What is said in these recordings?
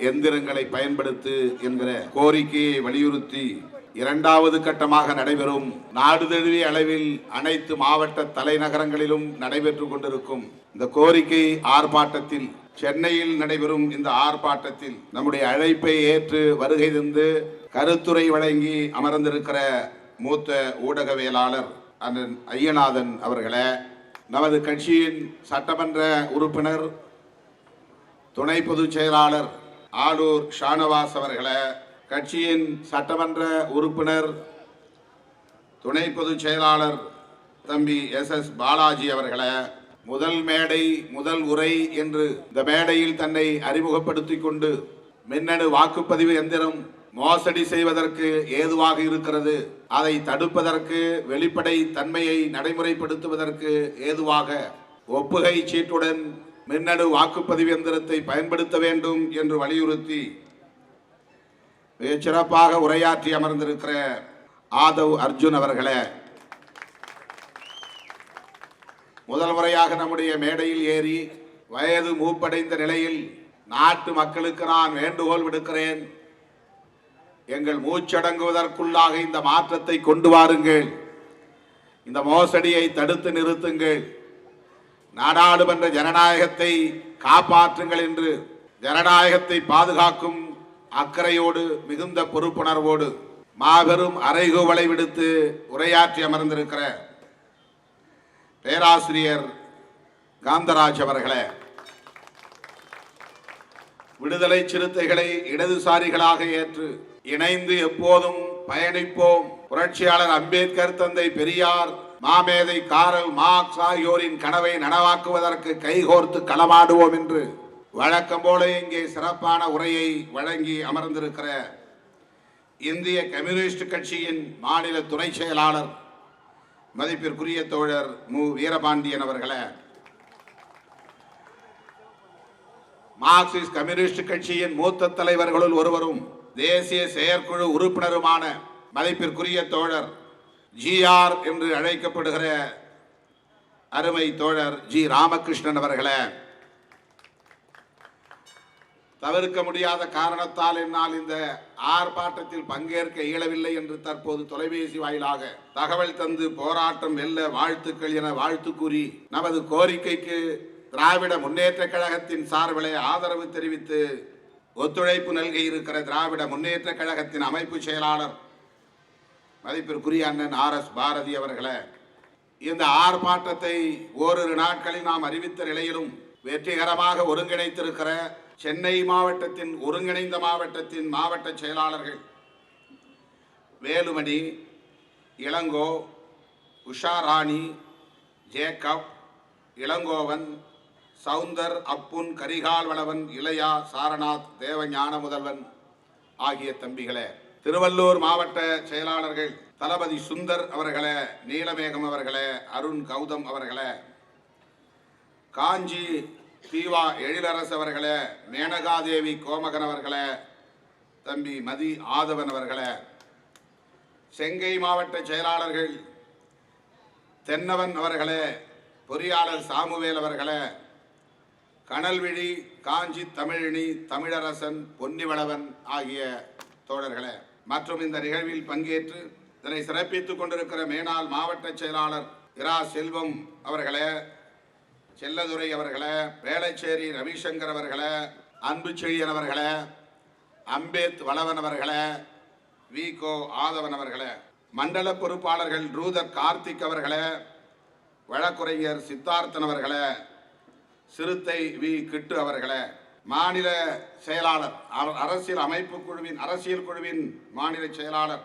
எந்திரங்களை பயன்படுத்து என்கிற கோரிக்கையை வலியுறுத்தி இரண்டாவது கட்டமாக நடைபெறும் நாடு தழுவிய அளவில் அனைத்து மாவட்ட தலைநகரங்களிலும் நடைபெற்றுக் கொண்டிருக்கும் இந்த கோரிக்கை ஆர்ப்பாட்டத்தில் சென்னையில் நடைபெறும் இந்த ஆர்ப்பாட்டத்தில் நம்முடைய அழைப்பை ஏற்று வருகை தந்து கருத்துரை வழங்கி அமர்ந்திருக்கிற மூத்த ஊடகவியலாளர் அண்ணன் ஐயநாதன் அவர்களே, நமது கட்சியின் சட்டமன்ற உறுப்பினர் துணை பொதுச் செயலாளர் ஆலூர் ஷானவாஸ் அவர்களே, கட்சியின் சட்டமன்ற உறுப்பினர் துணை பொதுச் செயலாளர் தம்பி SS பாலாஜி அவர்களே, முதல் மேடை முதல் உரை என்று இந்த மேடையில் தன்னை அறிமுகப்படுத்திக் கொண்டு மின்னணு வாக்குப்பதிவு எந்திரம் மோசடி செய்வதற்கு ஏதுவாக இருக்கிறது, அதை தடுப்பதற்கு வெளிப்படை தன்மையை நடைமுறைப்படுத்துவதற்கு ஏதுவாக ஒப்புகை சீட்டுடன் மின்னணு வாக்குப்பதிவு எந்திரத்தை பயன்படுத்த வேண்டும் என்று வலியுறுத்தி மிகச் சிறப்பாக உரையாற்றி அமர்ந்திருக்கிற ஆதவ் அர்ஜுன் அவர்களே, முதல் முறையாக நம்முடைய மேடையில் ஏறி வயது மூப்படைந்த நிலையில் நாட்டு மக்களுக்கு நான் வேண்டுகோள் விடுக்கிறேன். எங்கள் மூச்சடங்குவதற்குள்ளாக இந்த மாற்றத்தை கொண்டு வாருங்கள், இந்த மோசடியை தடுத்து நிறுத்துங்கள், நாடாளுமன்ற ஜனநாயகத்தை காப்பாற்றுங்கள் என்று ஜனநாயகத்தை பாதுகாக்கும் அக்கறையோடு மிகுந்த பொறுப்புணர்வோடு மாபெரும் அறைகூவலை விடுத்து உரையாற்றி அமர்ந்திருக்கிற பேராசிரியர் காந்தராஜ் அவர்களே, விடுதலை சிறுத்தைகளை இடதுசாரிகளாக ஏற்று இணைந்து எப்போதும் பயணிப்போம், புரட்சியாளர் அம்பேத்கர், தந்தை பெரியார், மாமேதை காரல் மார்க்ஸ் ஆகியோரின் கனவை நனவாக்குவதற்கு கைகோர்த்து களமாடுவோம் என்று வழக்கம் போல இங்கே சிறப்பான உரையை வழங்கி அமர்ந்திருக்கிற இந்திய கம்யூனிஸ்ட் கட்சியின் மாநில துணை செயலாளர் மதிப்பிற்குரிய தோழர் மு வீரபாண்டியன் அவர்களே, மார்க்சிஸ்ட் கம்யூனிஸ்ட் கட்சியின் மூத்த தலைவர்களுள் ஒருவரும் தேசிய செயற்குழு உறுப்பினருமான மதிப்பிற்குரிய தோழர் GR என்று அழைக்கப்படுகிற அருமை தோழர் G ராமகிருஷ்ணன் அவர்களே, தவிர்க்க முடியாத காரணத்தால் என்னால் இந்த ஆர்ப்பாட்டத்தில் பங்கேற்க இயலவில்லை என்று தற்போது தொலைபேசி வாயிலாக தகவல் தந்து போராட்டம் வெல்ல வாழ்த்துக்கள் என வாழ்த்து கூறி நமது கோரிக்கைக்கு திராவிட முன்னேற்ற கழகத்தின் சார்பிலே ஆதரவு தெரிவித்து ஒத்துழைப்பு நல்கி இருக்கிற திராவிட முன்னேற்ற கழகத்தின் அமைப்பு செயலாளர் மதிப்பிற்குரிய அண்ணன் RS பாரதி அவர்களே, இந்த ஆர்ப்பாட்டத்தை ஓரிரு நாட்களில் நாம் அறிவித்த நிலையிலும் வெற்றிகரமாக ஒருங்கிணைத்திருக்கிற சென்னை மாவட்டத்தின் ஒருங்கிணைந்த மாவட்டத்தின் மாவட்ட செயலாளர்கள் வேலுமணி, இளங்கோ, உஷா ராணி, ஜேக்கப், இளங்கோவன், சவுந்தர், அப்புன், கரிகால் வளவன், இளையா, சாரநாத், தேவஞான முதல்வன் ஆகிய தம்பிகளே, திருவள்ளூர் மாவட்ட செயலாளர்கள் தளபதி சுந்தர் அவர்களே, நீலமேகம் அவர்களே, அருண் கௌதம் அவர்களே, காஞ்சி தீவா எழிலரசு அவர்களே, மேனகாதேவி கோமகன் அவர்களே, தம்பி மதி ஆதவன் அவர்களே, செங்கை மாவட்ட செயலாளர்கள் தென்னவன் அவர்களே, பொறியாளர் சாமுவேல் அவர்களே, கனல்விழி, காஞ்சி தமிழினி, தமிழரசன், பொன்னிவளவன் ஆகிய தோழர்களே, மற்றும் இந்த நிகழ்வில் பங்கேற்று இதனை சிறப்பித்துக் கொண்டிருக்கிற மேனாள் மாவட்ட செயலாளர் இரா செல்வம் அவர்களே, செல்லதுரை அவர்களே, வேளச்சேரி ரவிசங்கர் அவர்களே, அன்பு செழியன் அவர்களே, அம்பேத் வளவன் அவர்களே, விகோ ஆதவன் அவர்களே, மண்டல பொறுப்பாளர்கள் ரூதர் கார்த்திக் அவர்களே, வழக்குரைஞர் சித்தார்த்தன் அவர்களே, சிறுத்தை வி கிட்டு அவர்களே, மாநில செயலாளர் அரசியல் குழுவின் மாநில செயலாளர்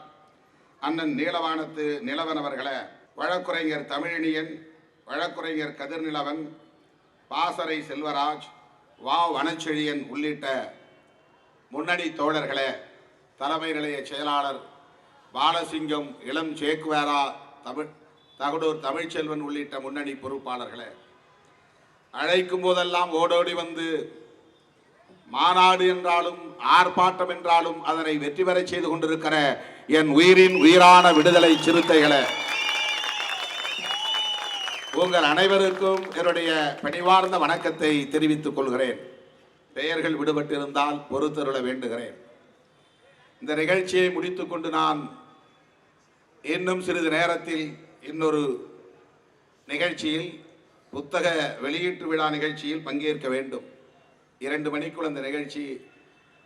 அண்ணன் நீலவானத்து நிலவன் அவர்களே, வழக்குரைஞர் தமிழினியன், வழக்குரைஞர் கதிர்நிலவன், பாசறை செல்வராஜ், வனச்செழியன் உள்ளிட்ட முன்னணி தோழர்களே, தலைமை நிலைய செயலாளர் பாலசிங்கம், இளம் சேக்குவேரா, தகடூர் தமிழ்ச்செல்வன் உள்ளிட்ட முன்னணி பொறுப்பாளர்களே, அழைக்கும் போதெல்லாம் ஓடோடி வந்து மாநாடு என்றாலும் ஆர்ப்பாட்டம் என்றாலும் அதனை வெற்றி பெற செய்து கொண்டிருக்கிற என் உயிரின் உயிரான விடுதலை சிறுத்தைகளே, உங்கள் அனைவருக்கும் என்னுடைய பணிவார்ந்த வணக்கத்தை தெரிவித்துக் கொள்கிறேன். பெயர்கள் விடுபட்டிருந்தால் பொறுத்தருள வேண்டுகிறேன். இந்த நிகழ்ச்சியை முடித்துக்கொண்டு நான் இன்னும் சிறிது நேரத்தில் இன்னொரு நிகழ்ச்சியில் புத்தக வெளியீட்டு விழா நிகழ்ச்சியில் பங்கேற்க வேண்டும். 2 மணிக்குள் அந்த நிகழ்ச்சி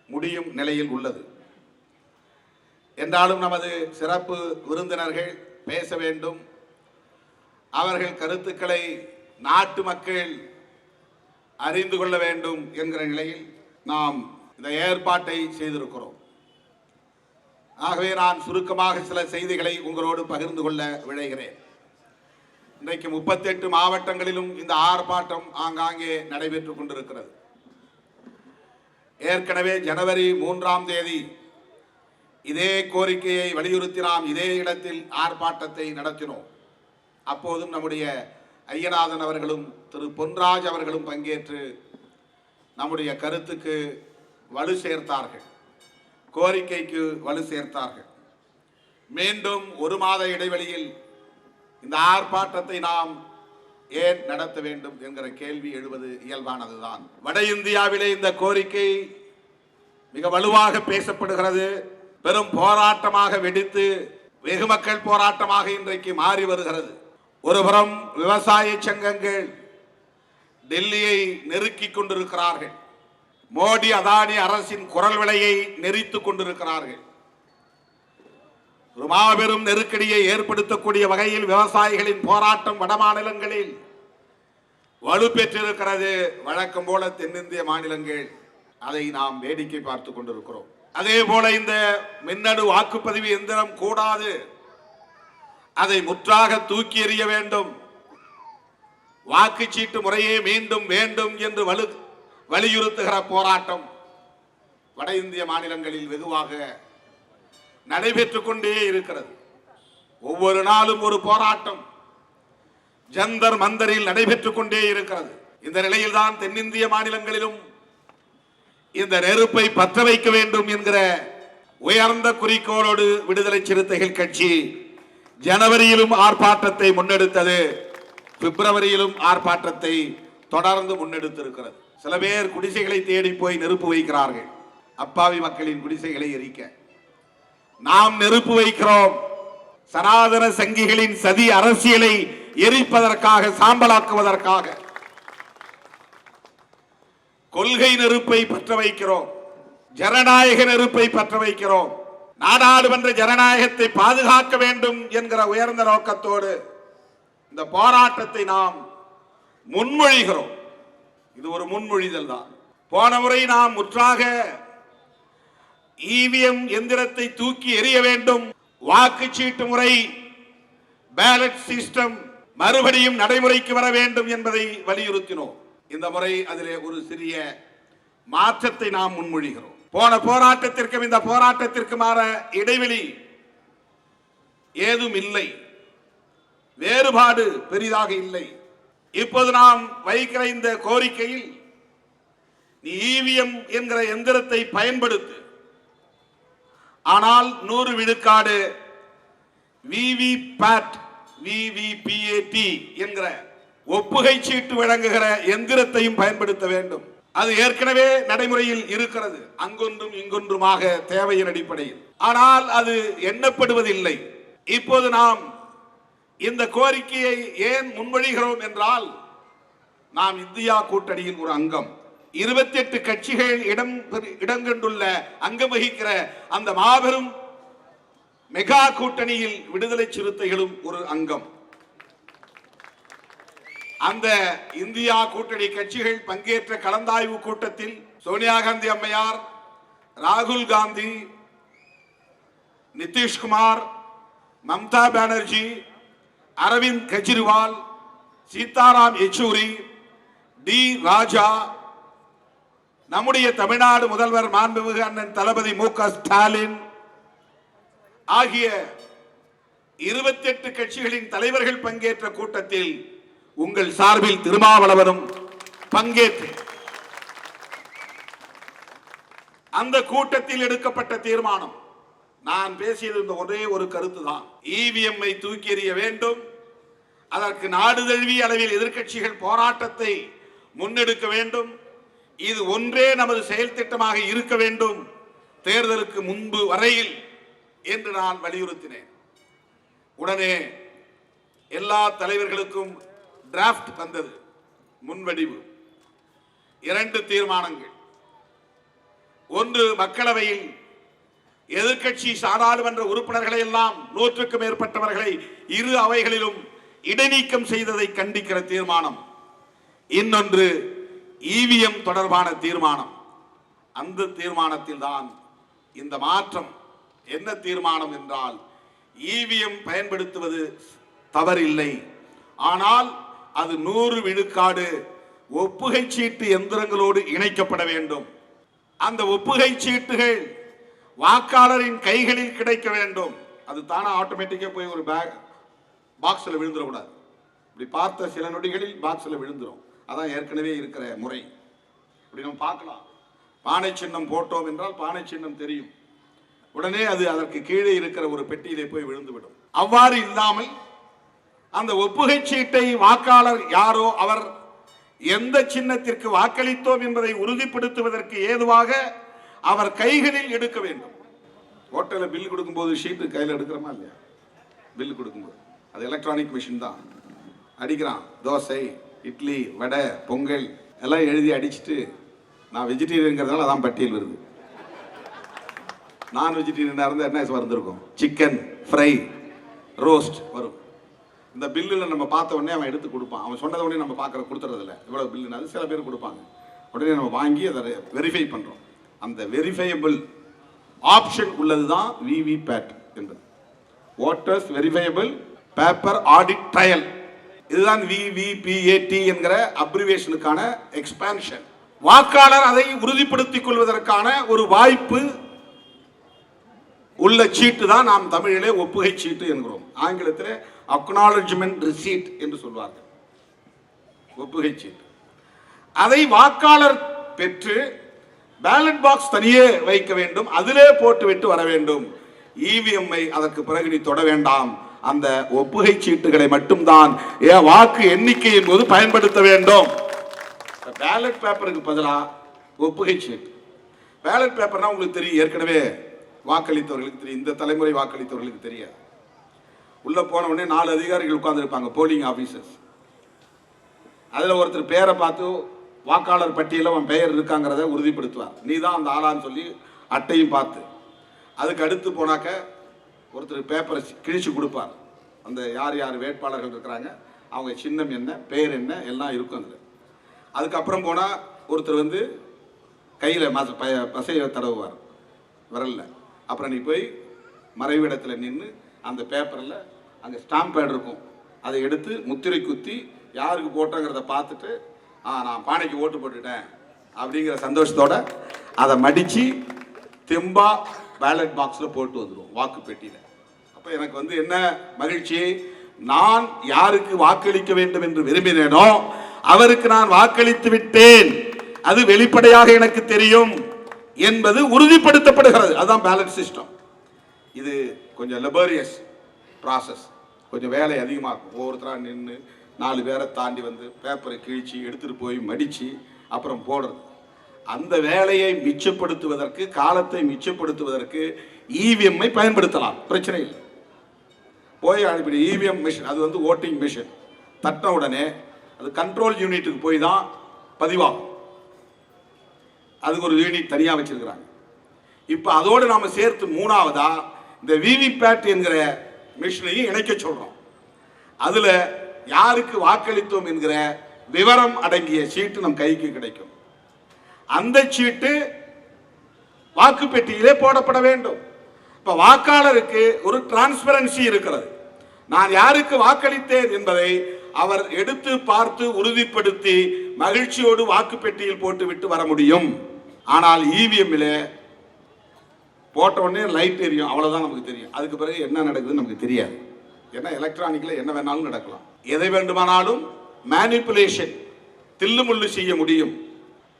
முடியும் நிலையில் உள்ளது. என்றாலும் நமது சிறப்பு விருந்தினர்கள் பேச வேண்டும். அவர்கள் கருத்துக்களை நாட்டு மக்கள் அறிந்து கொள்ள வேண்டும் என்கிற நிலையில் நாம் இந்த ஏற்பாட்டை செய்திருக்கிறோம். ஆகவே நான் சுருக்கமாக சில செய்திகளை உங்களோடு பகிர்ந்து கொள்ள விழைகிறேன். இன்றைக்கு 38 மாவட்டங்களிலும் இந்த ஆர்ப்பாட்டம் ஆங்காங்கே நடைபெற்றுக் கொண்டிருக்கிறது. ஏற்கனவே ஜனவரி 3ஆம் தேதி இதே கோரிக்கையை வலியுறுத்தி நாம் இதே இடத்தில் ஆர்ப்பாட்டத்தை நடத்தினோம். அப்போதும் நம்முடைய ஐயநாதன் அவர்களும் திரு பொன்ராஜ் அவர்களும் பங்கேற்று நம்முடைய கருத்துக்கு வலு சேர்த்தார்கள், கோரிக்கைக்கு வலு சேர்த்தார்கள். மீண்டும் 1 மாத இடைவெளியில் இந்த ஆர்ப்பாட்டத்தை நாம் ஏன் நடத்த வேண்டும் என்கிற கேள்வி எழுவது இயல்பானதுதான். வட இந்தியாவிலே இந்த கோரிக்கை மிக வலுவாக பேசப்படுகிறது. பெரும் போராட்டமாக வெடித்து வெகு மக்கள் போராட்டமாக இன்றைக்கு மாறி வருகிறது. ஒருபுறம் விவசாய சங்கங்கள் டெல்லியை நெருக்கிக் கொண்டிருக்கிறார்கள். மோடி அதானி அரசின் குரல் விலையை நெறித்துக் கொண்டிருக்கிறார்கள். ஒரு மாபெரும் நெருக்கடியை ஏற்படுத்தக்கூடிய வகையில் விவசாயிகளின் போராட்டம் வட மாநிலங்களில் வலுப்பெற்றிருக்கிறது. வழக்கம் போல தென்னிந்திய மாநிலங்கள் அதை நாம் வேடிக்கை பார்த்துக் கொண்டிருக்கிறோம். அதே போல இந்த மின்னணு வாக்குப்பதிவு எந்திரம் கூடாது, அதை முற்றாக தூக்கி எறிய வேண்டும், வாக்குச்சீட்டு முறையே மீண்டும் வேண்டும் என்று வலியுறுத்துகிற போராட்டம் வட இந்திய மாநிலங்களில் வெகுவாக நடைபெற்றுக் கொண்டே இருக்கிறது. ஒவ்வொரு நாளும் ஒரு போராட்டம் ஜந்தர் மந்தரில் நடைபெற்றுக் கொண்டே இருக்கிறது. இந்த நிலையில்தான் தென்னிந்திய மாநிலங்களிலும் இந்த நெருப்பை பற்ற வைக்க வேண்டும் என்கிற உயர்ந்த குறிக்கோளோடு விடுதலை சிறுத்தைகள் கட்சி ஜனவரியிலும் ஆர்ப்பாட்டத்தை முன்னெடுத்தது, பிப்ரவரியிலும் ஆர்ப்பாட்டத்தை தொடர்ந்து முன்னெடுத்திருக்கிறது. சில பேர் குடிசைகளை தேடி போய் நெருப்பு வைக்கிறார்கள், அப்பாவி மக்களின் குடிசைகளை எரிக்க. நாம் நெருப்பு வைக்கிறோம் சனாதன சங்கிகளின் சதி அரசியலை எரிப்பதற்காக, சாம்பலாக்குவதற்காக. கொள்கை நெருப்பை பற்ற வைக்கிறோம், ஜனநாயக நெருப்பை பற்ற வைக்கிறோம். நாடாளுமன்ற ஜனநாயகத்தை பாதுகாக்க வேண்டும் என்கிற உயர்ந்த நோக்கத்தோடு இந்த போராட்டத்தை நாம் முன்மொழிகிறோம். இது ஒரு முன்மொழிதல் தான். போன முறை நாம் முற்றாக இவிஎம் எந்திரத்தை தூக்கி எறிய வேண்டும், வாக்குச்சீட்டு முறை பேலட் சிஸ்டம் மறுபடியும் நடைமுறைக்கு வர வேண்டும் என்பதை வலியுறுத்தினோம். இந்த முறை அதிலே ஒரு சிறிய மாற்றத்தை நாம் முன்மொழிகிறோம். போன போராட்டத்திற்கும் இந்த போராட்டத்திற்குமான இடைவெளி ஏதும் இல்லை, வேறுபாடு பெரிதாக இல்லை. இப்போது நாம் வைக்கிற இந்த கோரிக்கையில் நீ இவிஎம் என்கிற எந்திரத்தை பயன்படுத்து, ஆனால் 100 விழுக்காடு விவிபேட் என்கிற ஒப்புகை சீட்டு வழங்குகிற எந்திரத்தையும் பயன்படுத்த வேண்டும். அது ஏற்கனவே நடைமுறையில் இருக்கிறது, அங்கொன்றும் இங்கொன்றுமாக தேவையின் அடிப்படையில். ஆனால் அது எண்ணப்படுவதில்லை. இப்போது நாம் இந்த கோரிக்கையை ஏன் முன்மொழிகிறோம் என்றால், நாம் இந்தியா கூட்டணியின் ஒரு அங்கம். 28 கட்சிகள் இடங்கொண்டுள்ள அங்கம் வகிக்கிற அந்த மாபெரும் மெகா கூட்டணியில் விடுதலை சிறுத்தைகளும் ஒரு அங்கம். அந்த இந்தியா கூட்டணி கட்சிகள் பங்கேற்ற கலந்தாய்வு கூட்டத்தில் சோனியா காந்தி அம்மையார், ராகுல் காந்தி, நிதிஷ்குமார், மம்தா பானர்ஜி, அரவிந்த் கெஜ்ரிவால், சீதாராம் யெச்சூரி, டி ராஜா, நம்முடைய தமிழ்நாடு முதல்வர் மாண்புமிகு அண்ணன் தளபதி மு.க. ஸ்டாலின் ஆகிய 28 கட்சிகளின் தலைவர்கள் பங்கேற்ற கூட்டத்தில் உங்கள் சார்பில் திருமாவளவனும் பங்கேற்று அந்த கூட்டத்தில் எடுக்கப்பட்ட தீர்மானம், நான் பேசியது இந்த ஒரே ஒரு கருத்து தான். இவிஎம்ஐ தூக்கி எறிய வேண்டும், அதற்கு நாடு தழுவிய அளவில் எதிர்க்கட்சிகள் போராட்டத்தை முன்னெடுக்க வேண்டும், இது ஒன்றே நமது செயல் திட்டமாக இருக்க வேண்டும் தேர்தலுக்கு முன்பு வரையில் என்று நான் வலியுறுத்தினேன். உடனே எல்லா தலைவர்களுக்கும் டிராஃப்ட் வந்தது, முன்வடிவு. 2 தீர்மானங்கள். ஒன்று, மக்களவையில் எதிர்க்கட்சி நாடாளுமன்ற உறுப்பினர்களை எல்லாம் 100க்கும் மேற்பட்டவர்களை இரு அவைகளிலும் இடைநீக்கம் செய்ததை கண்டிக்கிற தீர்மானம். இன்னொன்று இவிஎம் தொடர்பான தீர்மானம். அந்த தீர்மானத்தில் தான் இந்த மாற்றம். என்ன தீர்மானம் என்றால், இவிஎம் பயன்படுத்துவது தவறில்லை, ஆனால் அது 100 விழுக்காடு ஒப்புகை சீட்டு எந்திரங்களோடு இணைக்கப்பட வேண்டும். அந்த ஒப்புகை சீட்டுகள் வாக்காளரின் கைகளில் கிடைக்க வேண்டும். அது தானே ஆட்டோமேட்டிக்கா போய் ஒரு பாக்ஸ்ல விழுந்துடக்கூடாது. இப்படி பார்த்த சில நொடிகளில் பாக்ஸ்ல விழுந்துரும். அதான் ஏற்கனவே இருக்கிற முறை. இப்படி நம்ம பார்க்கலாம். பானை சின்னம் போட்டோம் என்றால் பானை சின்னம் தெரியும். உடனே அது அதற்கு கீழே இருக்கிற ஒரு பெட்டியிலே போய் விழுந்துவிடும். அவ்வாறு இல்லாமல் அந்த ஒப்புகை சீட்டை வாக்காளர் யாரோ அவர் எந்த சின்னத்திற்கு வாக்களித்தோம் என்பதை உறுதிப்படுத்துவதற்கு ஏதுவாக அவர் கைகளில் எடுக்க வேண்டும். ஹோட்டலில் பில் கொடுக்கும்போது ஷீட்டு கையில் எடுக்கிறோமா இல்லையா? பில் கொடுக்கும்போது அது எலக்ட்ரானிக் மிஷின் தான். அடிக்கிறான். தோசை, இட்லி, வடை, பொங்கல் எல்லாம் எழுதி அடிச்சுட்டு, நான் வெஜிடேரியன்கிறதுனால அதான் பட்டியல் வருது. நான் வெஜிடேரியனாக இருந்தால் என்ன வந்திருக்கும்? சிக்கன் ஃப்ரை, ரோஸ்ட் வரும். இந்த பில்லில் நம்ம பார்த்த உடனே அவன் எடுத்து கொடுப்பான். அவன் சொன்னதை உடனே நம்ம பார்க்குற கொடுத்துறதில்ல. இவ்வளோ பில்லுன்னு அது சில பேர் கொடுப்பாங்க. உடனே நம்ம வாங்கி அதை வெரிஃபை பண்ணுறோம். அந்த வெரிஃபையபிள் ஆப்ஷன் உள்ளது தான் விவிபேட் என்பது. Voters verifiable paper audit trail. இதுதான் விவிபிஏடி என்கிற அப்ரிவேஷனுக்கான எக்ஸ்பான்ஷன். வாக்காளர் அதை உறுதிப்படுத்திக் கொள்வதற்கான ஒரு வாய்ப்பு உள்ள சீட்டு தான் நாம் தமிழிலே ஒப்புகை சீட்டு என்கிறோம். ஆங்கிலத்தில் அக்னாலஜ்மெண்ட் ரிசீட் என்று சொல்வார்கள். ஒப்புகை சீட்டு. அதை வாக்காளர் பெற்று பேலட் பாக்ஸ் தனியே வைக்க வேண்டும். அதிலே போட்டுவிட்டு வர வேண்டும். இவிஎம்ஐ அதற்கு பிறகு நீ தொட வேண்டாம். அந்த ஒப்புகை சீட்டுகளை மட்டும்தான் வாக்கு எண்ணிக்கையின் போது பயன்படுத்த வேண்டும். பேலட் பேப்பருக்கு பதிலாக ஒப்புகை சீட்டு. பேலட் பேப்பர்னா உங்களுக்கு தெரியும், ஏற்கனவே வாக்களித்தவர்களுக்கு தெரியும். இந்த தலைமுறை வாக்களித்தவர்களுக்கு தெரியாது. உள்ள போன உடனே 4 அதிகாரிகள் உட்கார்ந்துருப்பாங்க, போலிங் ஆபீசர்ஸ். அதுல ஒருத்தர் பேரை பார்த்து வாக்காளர் பட்டியலில் அவன் பெயர் இருக்காங்கிறத உறுதிப்படுத்துவார். நீ தான் அந்த ஆளான்னு சொல்லி அட்டையும் பார்த்து, அதுக்கு அடுத்து போனாக்க ஒருத்தர் பேப்பரை கிழிச்சு கொடுப்பார். அந்த யார் யார் வேட்பாளர்கள் இருக்கிறாங்க, அவங்க சின்னம் என்ன, பெயர் என்ன எல்லாம் இருக்கும் அதில். அதுக்கப்புறம் போனால் ஒருத்தர் வந்து கையில் பசையை தடவுவார் விரலில். அப்புறம் நீ போய் மறைவு இடத்துல நின்று அந்த பேப்பரில் அங்கே ஸ்டாம்ப் பேட் இருக்கும், அதை எடுத்து முத்திரை குத்தி யாருக்கு போட்டோங்கிறத பார்த்துட்டு, நான் பானைக்கு ஓட்டு போட்டுட்டேன் அப்படிங்கிற சந்தோஷத்தோட அதை மடித்து தெம்பா பேலட் பாக்ஸில் போட்டு வந்துடுவோம் வாக்கு பெட்டியில். அப்போ எனக்கு வந்து என்ன மகிழ்ச்சி, நான் யாருக்கு வாக்களிக்க வேண்டும் என்று விரும்பினேனோ அவருக்கு நான் வாக்களித்து விட்டேன், அது வெளிப்படையாக எனக்கு தெரியும் என்பது உறுதிப்படுத்தப்படுகிறது. அதுதான் பேலட் சிஸ்டம். இது கொஞ்சம் லெபோரியஸ் ப்ராசஸ், கொஞ்சம் வேலை அதிகமாக இருக்கும். ஒவ்வொருத்தராக நின்று 4 பேரை தாண்டி வந்து பேப்பரை கிழிச்சு எடுத்துகிட்டு போய் மடித்து அப்புறம் போடுறது. அந்த வேலையை மிச்சப்படுத்துவதற்கு, காலத்தை மிச்சப்படுத்துவதற்கு இவிஎம்ஐ பயன்படுத்தலாம், பிரச்சனை இல்லை. போய் அனுப்பி இவிஎம் மிஷின், அது வந்து ஓட்டிங் மிஷின். தட்ட உடனே அது கண்ட்ரோல் யூனிட்டுக்கு போய் தான் பதிவாகும். அதுக்கு ஒரு யூனிட் தனியாக வச்சிருக்கிறாங்க. இப்போ அதோடு நாம் சேர்த்து 3ஆவதா இந்த விவிபேட் என்கிற மிஷினையும் இணைக்க சொல்றோம். அதுல யாருக்கு வாக்களித்தோம் என்கிற விவரம் அடங்கிய சீட்டு நம் கைக்கு கிடைக்கும். அந்த சீட்டு வாக்கு பெட்டியிலே போடப்பட வேண்டும். இப்ப வாக்காளருக்கு ஒரு டிரான்ஸ்பரன்சி இருக்கிறது. நான் யாருக்கு வாக்களித்தேன் என்பதை அவர் எடுத்து பார்த்து உறுதிப்படுத்தி மகிழ்ச்சியோடு வாக்கு பெட்டியில் போட்டு விட்டு வர முடியும். ஆனால் இவிஎம்ல போட்ட உடனே லைட் எரியும், அவ்வளவுதான் நமக்கு தெரியும். அதுக்கு பிறகு என்ன நடக்குதுன்னு நமக்கு தெரியாது. ஏன்னா எலக்ட்ரானிக்ல என்ன வேணாலும் நடக்கலாம், எதை வேண்டுமானாலும் மேனிபுலேஷன், தில்லுமுள்ளு செய்ய முடியும்,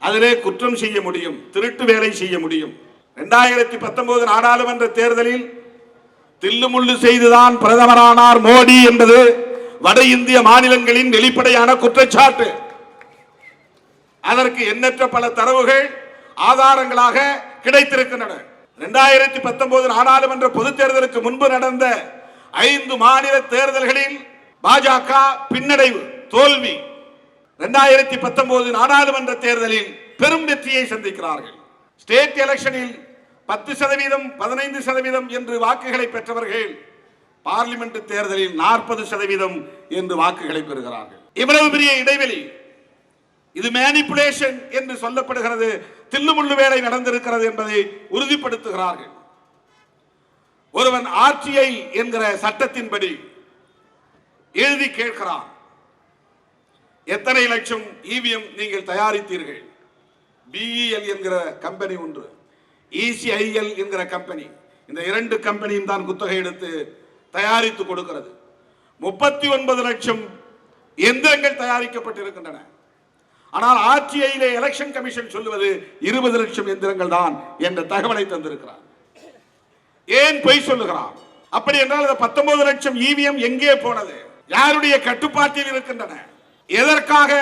அதிலே குற்றம் செய்ய முடியும், திருட்டு வேலை செய்ய முடியும். 2019 நாடாளுமன்ற தேர்தலில் தில்லுமுள்ளு செய்துதான் பிரதமரானார் மோடி என்பது வட இந்திய மாநிலங்களின் வெளிப்படையான குற்றச்சாட்டு. அதற்கு எண்ணற்ற பல தரவுகள் ஆதாரங்களாக கிடைத்திருக்கின்றன. 2019 நாடாளுமன்ற பொதுத் தேர்தலுக்கு முன்பு நடந்த 5 மாநில தேர்தல்களில் பாஜக பின்னடைவு, தோல்வி. 2019 நாடாளுமன்ற தேர்தலில் பெரும் வெற்றியை சந்திக்கிறார்கள். ஸ்டேட் எலெக்ஷனில் 10%, 15% என்று வாக்குகளை பெற்றவர்கள் பார்லிமெண்ட் தேர்தலில் 40% என்று வாக்குகளை பெறுகிறார்கள். இவ்வளவு பெரிய இடைவெளி. இது மேனிபுலேஷன் என்று சொல்லப்படுகிறது. தில்லுமுள்ளு வேலை நடந்திருக்கிறது என்பதை உறுதிப்படுத்துகிறார்கள். ஒருவன் ஆர்டிஐ என்கிற சட்டத்தின்படி எழுதி கேட்கிறான், எத்தனை லட்சம் இவிஎம் நீங்கள் தயாரித்தீர்கள்? பிஇஎல் என்கிற கம்பெனி ஒன்று, இசிஐஎல் என்கிற கம்பெனி, இந்த 2 கம்பெனியும் தான் குத்தகை எடுத்து தயாரித்து கொடுக்கிறது. 39 லட்சம் எந்திரங்கள் தயாரிக்கப்பட்டிருக்கின்றன. ஆனால் ஆட்சியிலே எலெக்ஷன் கமிஷன் சொல்லுவது 20 லட்சம் எந்திரங்கள் தான் என்ற தகவலை தந்திருக்கிறார். ஏன் பொய் சொல்லுகிறார்? அப்படி என்றால் 19 லட்சம் இவிஎம் எங்கே போனது? யாருடைய கட்டுப்பாட்டில் இருக்கின்றன? எதற்காக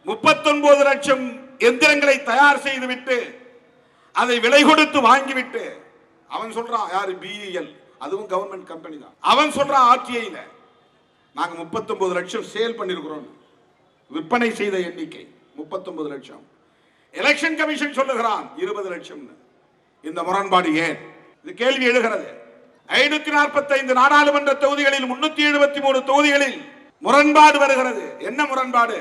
39 லட்சம் எந்திரங்களை தயார் செய்துவிட்டு அதை விலை கொடுத்து வாங்கிவிட்டு அவன் சொல்றான், யாரு? பிஇஎல், அதுவும் கவர்மெண்ட் கம்பெனி தான். அவன் சொல்றான் ஆர்டிஐல நாங்க 39 லட்சம் சேல் பண்ணிருக்கிறோம். விற்பனை செய்த எண்ணிக்கை 39 லட்சம். எலெக்ஷன் கமிஷன் சொல்லுகிறான் 20 லட்சம். இந்த முரண்பாடு ஏன்? இது கேள்வி எழுகிறது. 545 நாடாளுமன்ற தொகுதிகளில் 373 தொகுதிகளில் முரண்பாடு வருகிறது. என்ன முரண்பாடு?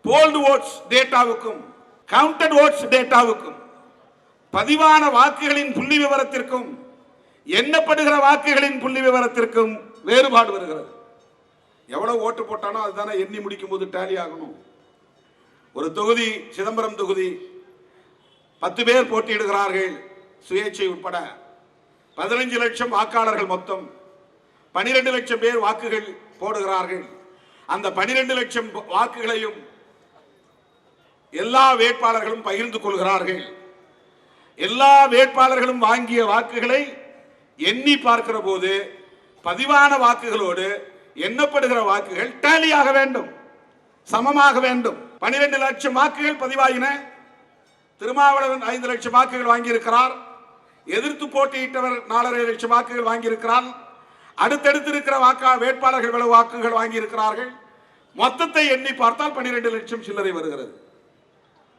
போல்டு ஓட்ஸ் டேட்டாவுக்கும் கவுண்டட் ஓட்ஸ் டேட்டாவுக்கும், பதிவான வாக்குகளின் புள்ளி விவரத்திற்கும் எண்ணப்படுகிற வாக்குகளின் புள்ளி விவரத்திற்கும் வேறுபாடு வருகிறது. எவ்வளவு ஓட்டு போட்டானோ அதுதானே எண்ணி முடிக்கும் போது டேலி ஆகணும். ஒரு தொகுதி, சிதம்பரம் தொகுதி, 10 பேர் போட்டியிடுகிறார்கள் சுயேட்சை உட்பட. 15 லட்சம் வாக்காளர்கள் மொத்தம். 12 லட்சம் பேர் வாக்குகள் போடுகிறார்கள். அந்த 12 லட்சம் வாக்குகளையும் எல்லா வேட்பாளர்களும் பகிர்ந்து கொள்கிறார்கள். எல்லா வேட்பாளர்களும் வாங்கிய வாக்குகளை எண்ணி பார்க்கிற போது பதிவான வாக்குகளோடு எண்ணப்படுகிற வாக்குகள் டேலியாக வேண்டும், சமமாக வேண்டும். 12 லட்சம் வாக்குகள் பதிவாயின. திருமாவளவன் 5 லட்சம் வாக்குகள் வாங்கியிருக்கிறார். எதிர்த்து போட்டியிட்டவர் 4.5 லட்சம் வாக்குகள் வாங்கியிருக்கிறார். அடுத்தடுத்து இருக்கிற வேட்பாளர்கள் எவ்வளவு வாக்குகள் வாங்கியிருக்கிறார்கள்? மொத்தத்தை எண்ணி பார்த்தால் 12 லட்சம் சில்லறை வருகிறது.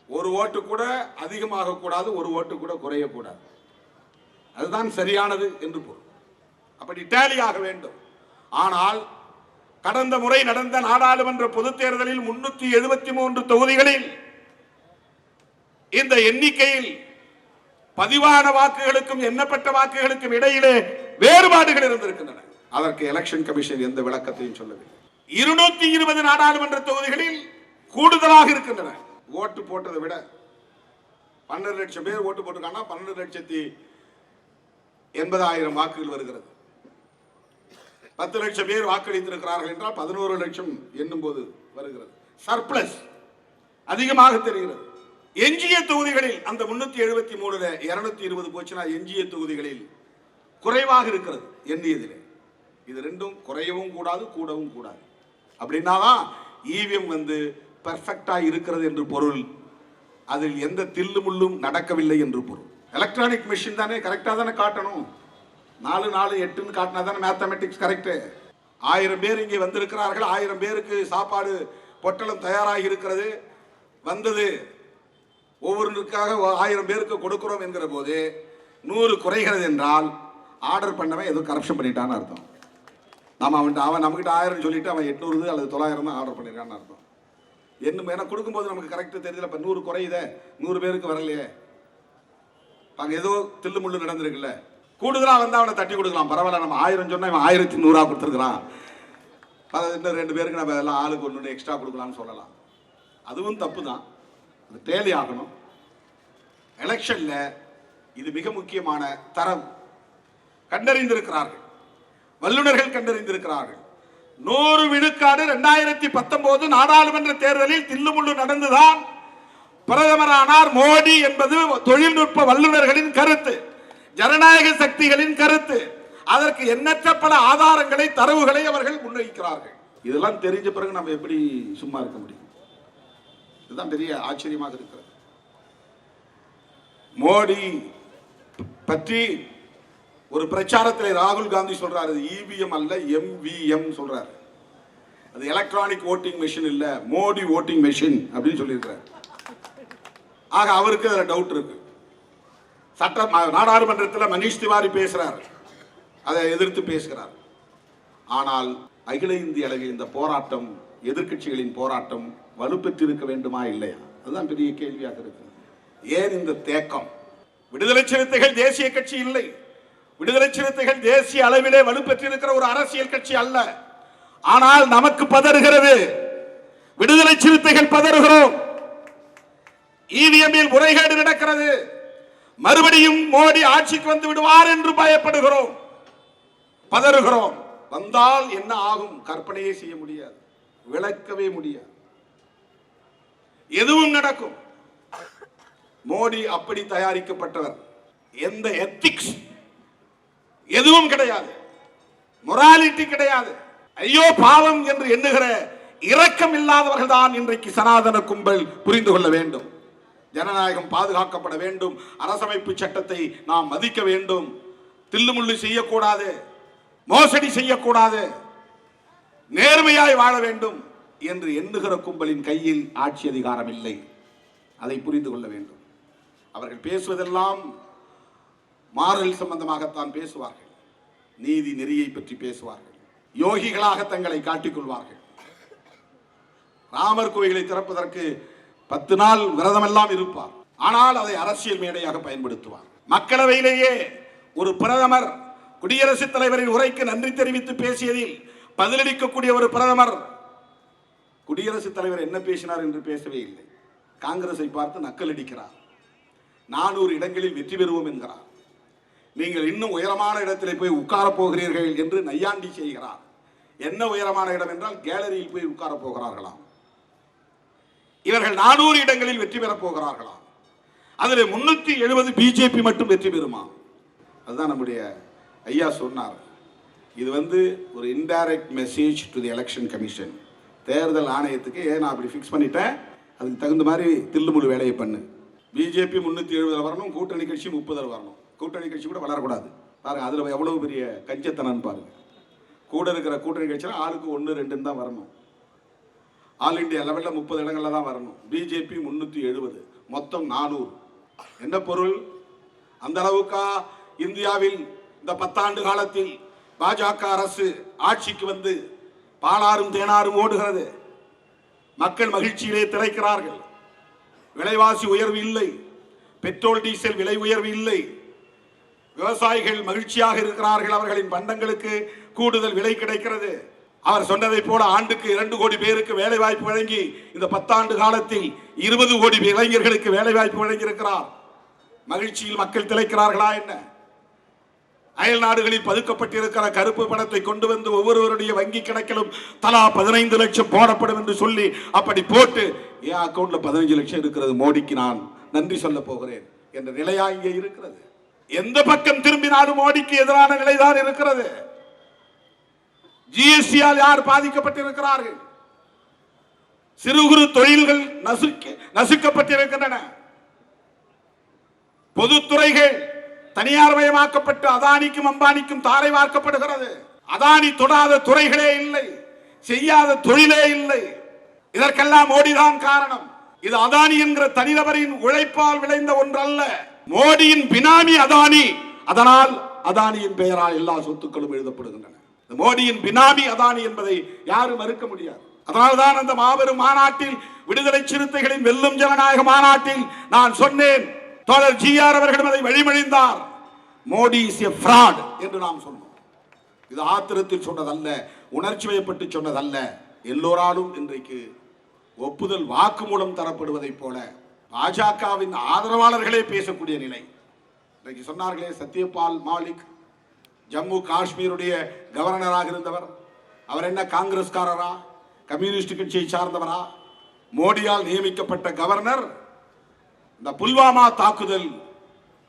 ஒரு ஓட்டு கூட அதிகமாக கூடாது, ஒரு ஓட்டு கூட குறையக்கூடாது. அதுதான் சரியானது என்று பொருள். அப்படி டேலியாக வேண்டும். ஆனால் கடந்த முறை நடந்த நாடாளுமன்ற பொதுத் தேர்தலில் 373 தொகுதிகளில் இந்த எண்ணிக்கையில் பதிவான வாக்குகளுக்கும் எண்ணப்பட்ட வாக்குகளுக்கும் இடையிலே வேறுபாடுகள் இருந்திருக்கின்றன. அதற்கு எலெக்ஷன் கமிஷன் எந்த விளக்கத்தையும் சொல்லவில்லை. 220 நாடாளுமன்ற தொகுதிகளில் கூடுதலாக இருக்கின்றன. ஓட்டு போட்டதை விட 12 லட்சம் பேர் ஓட்டு போட்டிருக்காங்கன்னா 12,80,000 வாக்குகள் வருகிறது. 10 லட்சம் பேர் வாக்களித்திருக்கிறார்கள் என்றால் 11 லட்சம் எண்ணும் போது வருகிறது. சர்ப்ளஸ் அதிகமாக தெரிகிறது. எஞ்சிய தொகுதிகளில் அந்த 373 220 போச்சுன்னா எஞ்சிய தொகுதிகளில் குறைவாக இருக்கிறது எண்ணியதிலே. இது ரெண்டும் குறையவும் கூடாது, கூடவும் கூடாது. அப்படின்னாதான் இவிஎம் பெர்ஃபெக்டா இருக்கிறது என்று பொருள். அதில் எந்த தில்லு முள்ளும் நடக்கவில்லை என்று பொருள். எலக்ட்ரானிக் மெஷின் தானே கரெக்டா தானே காட்டணும். 4 4 8 காட்டினா தானே மேத்தமெட்டிக்ஸ் கரெக்ட். 1000 பேர் இங்கே வந்திருக்கிறார்கள். 1000 பேருக்கு சாப்பாடு பொட்டலம் தயாராகி இருக்கிறது. வந்தது ஒவ்வொருக்காக 1000 பேருக்கு கொடுக்கிறோம் என்கிற போது 100 குறைகிறது என்றால் ஆர்டர் பண்ணவன் ஏதோ கரப்ஷன் பண்ணிட்டான்னு அர்த்தம். அவன் நம்மகிட்ட 1000 சொல்லிட்டு அவன் 800 அல்லது 900 தான் ஆர்டர் பண்ணிருக்கான்னு அர்த்தம். என்ன கொடுக்கும்போது நமக்கு கரெக்ட் தெரியல. இப்ப 100 குறையுதே, 100 பேருக்கு வரலையே, அங்க ஏதோ தில்லு முள்ளு நடந்திருக்குல்ல. கூடுதலா அவனை தட்டி கொடுக்கலாம். பரவாயில்ல, நம்ம 1000 சொன்னா இவன் 1100 கொடுத்துருக்கான், இன்னும் 2 பேருக்கு நம்ம எல்லாம் ஆளுக்கு 1 எக்ஸ்ட்ரா கொடுக்கலாம்னு சொல்லலாம். அதுவும் தப்பு தான். அது டேலி ஆகணும். எலெக்ஷன்ல இது மிக முக்கியமான தரம் கண்டறிந்திருக்கிறார்கள், வல்லுநர்கள் கண்டறிந்திருக்கிறார்கள். 100 விழுக்காடு 2019 நாடாளுமன்ற தேர்தலில் தில்லுமுள்ளு நடந்துதான் பிரதமரானார் மோடி என்பது தொழில்நுட்ப வல்லுநர்களின் கருத்து, ஜனநாயக சக்திகளின் கருத்து. அதற்கு எண்ணற்ற பல ஆதாரங்களை, தரவுகளை அவர்கள் முன்வைக்கிறார்கள். இதெல்லாம் தெரிஞ்ச பிறகு நம்ம எப்படி சும்மா இருக்க முடியும்? இதுதான் பெரிய ஆச்சரியமாக இருக்கிறது. மோடி பற்றி ஒரு பிரச்சாரத்தில் ராகுல் காந்தி சொல்றாரு, இவிஎம் அல்ல எம்விஎம் சொல்றாரு. அது எலக்ட்ரானிக் ஓட்டிங் மெஷின் இல்ல, மோடி ஓட்டிங் மெஷின் அப்படின்னு சொல்லியிருக்கிறார். ஆக அவருக்கு அதுல டவுட் இருக்கு. சட்ட நாடாளுமன்றத்தில் மனிஷ் திவாரி பேசுறார், அதை எதிர்த்து பேசுகிறார். ஆனால் அகில இந்திய அளவில் இந்த போராட்டம், எதிர்க்கட்சிகளின் போராட்டம் வலுப்பெற்றிருக்க வேண்டுமா இல்லையா? அதுதான் பெரிய கேள்வியாக இருக்கு. ஏன் இந்த தேக்கம்? விடுதலை சிறுத்தைகள் தேசிய கட்சி இல்லை. விடுதலை சிறுத்தைகள் தேசிய அளவிலே வலுப்பெற்றிருக்கிற ஒரு அரசியல் கட்சி அல்ல. ஆனால் நமக்கு பதறுகிறது. விடுதலை சிறுத்தைகள் பதறுகிறோம். இவிஎம்மில் முறைகேடு நடக்கிறது, மறுபடியும் மோடி ஆட்சிக்கு வந்து விடுவார் என்று பயப்படுகிறோம், பதறுகிறோம். வந்தால் என்ன ஆகும் கற்பனையே செய்ய முடியாது, விளக்கவே முடியாது. எதுவும் நடக்கும். மோடி அப்படி தயாரிக்கப்பட்டவர். எந்த எத்திக்ஸ் எதுவும் கிடையாது, மொராலிட்டி கிடையாது. ஐயோ பாவம் என்று எண்ணுகிற இரக்கம் இல்லாதவர்கள் தான் இன்றைக்கு சனாதன கும்பல். புரிந்து கொள்ள வேண்டும். ஜனநாயகம் பாதுகாக்கப்பட வேண்டும், அரசமைப்பு சட்டத்தை நாம் மதிக்க வேண்டும், தில்லுமுள்ளு செய்யக்கூடாது, மோசடி செய்யக்கூடாது, நேர்மையாய் வாழ வேண்டும் என்று எண்ணுகிற கும்பலின் கையில் ஆட்சி அதிகாரம் இல்லை. அதை புரிந்து கொள்ள வேண்டும். அவர்கள் பேசுவதெல்லாம் மாரல் சம்பந்தமாகத்தான் பேசுவார்கள், நீதி நெறியை பற்றி பேசுவார்கள், யோகிகளாக தங்களை காட்டிக்கொள்வார்கள். ராமர் கோயிலை திறப்பதற்கு 10 நாள் விரதமெல்லாம் இருப்பார். ஆனால் அதை அரசியல் மேடையாக பயன்படுத்துவார். மக்களவையிலேயே ஒரு பிரதமர் குடியரசுத் தலைவரின் உரைக்கு நன்றி தெரிவித்து பேசியதில் பதிலளிக்கக்கூடிய ஒரு பிரதமர் குடியரசுத் தலைவர் என்ன பேசினார் என்று பேசவே இல்லை. காங்கிரஸை பார்த்து நக்கல் அடிக்கிறார். 400 இடங்களில் வெற்றி பெறுவோம் என்கிறார். நீங்கள் இன்னும் உயரமான இடத்திலே போய் உட்கார போகிறீர்கள் என்று நையாண்டி செய்கிறார். என்ன உயரமான இடம் என்றால் கேலரியில் போய் உட்கார போகிறார்களாம். இவர்கள் 400 இடங்களில் வெற்றி பெறப் போகிறார்களாம். அதில் 370 பிஜேபி மட்டும் வெற்றி பெறுமா? அதுதான் நம்முடைய ஐயா சொன்னார். இது ஒரு indirect message to the election commission. தேர்தல் ஆணையத்துக்கு நான் அப்படி ஃபிக்ஸ் பண்ணிட்டேன், அதுக்கு தகுந்த மாதிரி தில்லுமுழு வேலையை பண்ணு. பிஜேபி 370 வரணும், கூட்டணி கட்சி 30 வரணும். கூட்டணி கட்சி கூட வளரக்கூடாது. பாருங்க அதில் எவ்வளவு பெரிய கஞ்சத்தனம் பாருங்க. கூட இருக்கிற கூட்டணி கட்சியில் ஆளுக்கு 1, 2 தான் வரணும். ஆல் இண்டியா லெவலில் 30 இடங்கள்ல தான் வரணும். பிஜேபி 370, மொத்தம் 400. என்ன பொருள்? அந்த அளவுக்கா இந்தியாவில் இந்த 10 ஆண்டு காலத்தில் பாஜக அரசு ஆட்சிக்கு வந்து பாலாறும் தேனாரும் ஓடுகிறது. மக்கள் மகிழ்ச்சியிலே திளைக்கிறார்கள். விலைவாசி உயர்வு இல்லை, பெட்ரோல் டீசல் விலை உயர்வு இல்லை, விவசாயிகள் மகிழ்ச்சியாக இருக்கிறார்கள். அவர்களின் பண்டங்களுக்கு கூடுதல் விலை கிடைக்கிறது. அவர் சொன்னதை போல ஆண்டுக்கு 2 கோடி பேருக்கு வேலை வாய்ப்பு வழங்கி இந்த 10 ஆண்டு காலத்தில் 20 கோடி இளைஞர்களுக்கு வேலை வாய்ப்பு வழங்கி இருக்கிறார். மகிழ்ச்சியில் மக்கள் திளைக்கிறார்களா என்ன? அயல் நாடுகளில் பதுக்கப்பட்டிருக்கிற கருப்பு பணத்தை கொண்டு வந்து ஒவ்வொருவருடைய வங்கி கணக்கிலும் தலா 15 லட்சம் போடப்படும் என்று சொல்லி அப்படி போட்டு என் அக்கௌண்ட்ல 15 லட்சம் இருக்கிறது, மோடிக்கு நான் நன்றி சொல்ல போகிறேன் என்ற நிலையா இங்கே இருக்கிறது. எந்த பக்கம் திரும்பினாலும் மோடிக்கு எதிரான நிலைதான் இருக்கிறது. ஜிஎஸ்டியால் யார் பாதிக்கப்பட்டிருக்கிறார்கள்? சிறு குறு தொழில்கள் நசுக்கப்பட்டிருக்கின்றன. பொதுத்துறைகள் தனியார் மயமாக்கப்பட்டு அதானிக்கும் அம்பானிக்கும் தாரை வார்க்கப்படுகிறது. அதானி தொடாத துறைகளே இல்லை, செய்யாத தொழிலே இல்லை. இதற்கெல்லாம் மோடிதான் காரணம். இது அதானி என்கிற தனிநபரின் உழைப்பால் விளைந்த ஒன்றல்ல. மோடியின் பினாமி அதானி. அதனால் அதானியின் பெயரால் எல்லா சொத்துக்களும் எழுதப்படுகின்றன. மோடியின் பினாமி அதானி என்பதை யாரும் மறுக்க முடியாது. அதனால்தான் அந்த மாபெரும் மாநாட்டில், விடுதலை சிறுத்தைகளின் வெல்லும் ஜனநாயக மாநாட்டில் நான் சொன்னேன், தோழர் ஜிஆர் அவர்களும் அதை வழிமொழிந்தார், மோடி இஸ் எ ஃப்ராட் என்று நாம் சொன்னோம். இது ஆத்திரத்தில் சொன்னதல்ல, உணர்ச்சி வயப்பட்டு சொன்னதல்ல. எல்லோராலும் இன்றைக்கு ஒப்புதல் வாக்குமூலம் தரப்படுவதை போல பாஜகவின் ஆதரவாளர்களே பேசக்கூடிய நிலை. இன்றைக்கு சொன்னார்களே, சத்யபால் மாலிக் ஜம்மு காஷ்மீருடைய கவர்னராக இருந்தவர், அவர் என்ன காங்கிரஸ்காரரா, கம்யூனிஸ்ட் கட்சியை சார்ந்தவரா? மோடியால் நியமிக்கப்பட்ட கவர்னர் இந்த புல்வாமா தாக்குதல்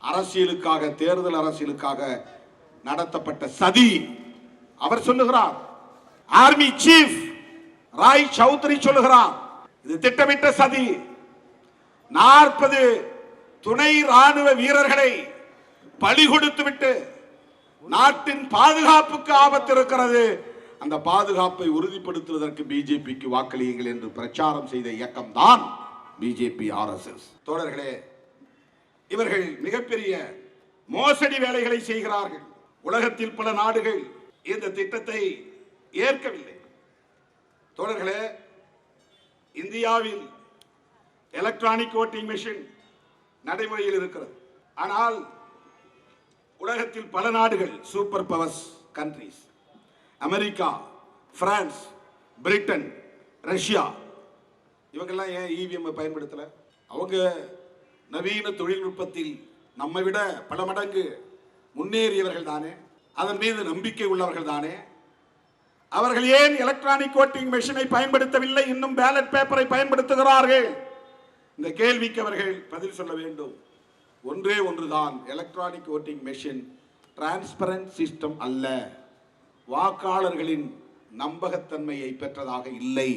அரசியலுக்காக, தேர்தல் அரசியலுக்காக நடத்தப்பட்ட சதி. அவர் சொல்லுகிறார், ஆர்மி சீஃப் ராய் சௌத்ரி சொல்லுகிறார், இது திட்டமிட்ட சதி. 40 துணை ராணுவ வீரர்களை பலி கொடுத்துவிட்டு நாட்டின் பாதுகாப்புக்கு ஆபத்து இருக்கிறது, அந்த பாதுகாப்பை உறுதிப்படுத்துவதற்கு பிஜேபிக்கு வாக்களியுங்கள் என்று பிரச்சாரம் செய்த இயக்கம் தான் பிஜேபி RSS. தோழர்களே, இவர்கள் மிகப்பெரிய மோசடி வேலைகளை செய்கிறார்கள். உலகத்தில் பல நாடுகள் இந்த திட்டத்தை ஏற்கவில்லை. தோழர்களே, இந்தியாவில் எலக்ட்ரானிக் ஓட்டிங் மெஷின் நடைமுறையில் இருக்கிறது. ஆனால் உலகத்தில் பல நாடுகள், super powers countries, America, France, Britain, Russia, இவங்கெல்லாம் ஏன் இவிஎம் பயன்படுத்தல? அவங்க நவீன தொழில்நுட்பத்தில் நம்மை விட பல மடங்கு முன்னேறியவர்கள் தானே, அதன் மீது நம்பிக்கை உள்ளவர்கள் தானே. அவர்கள் ஏன் எலக்ட்ரானிக் ஓட்டிங் மெஷினை பயன்படுத்தவில்லை, இன்னும் பேலட் பேப்பரை பயன்படுத்துகிறார்கள்? இந்த கேள்விக்கு அவர்கள் பதில் சொல்ல வேண்டும். ஒன்றே ஒன்றுதான், electronic voting machine transparent system அல்ல, வாக்காளர்களின் நம்பகத்தன்மையை பெற்றதாக இல்லை,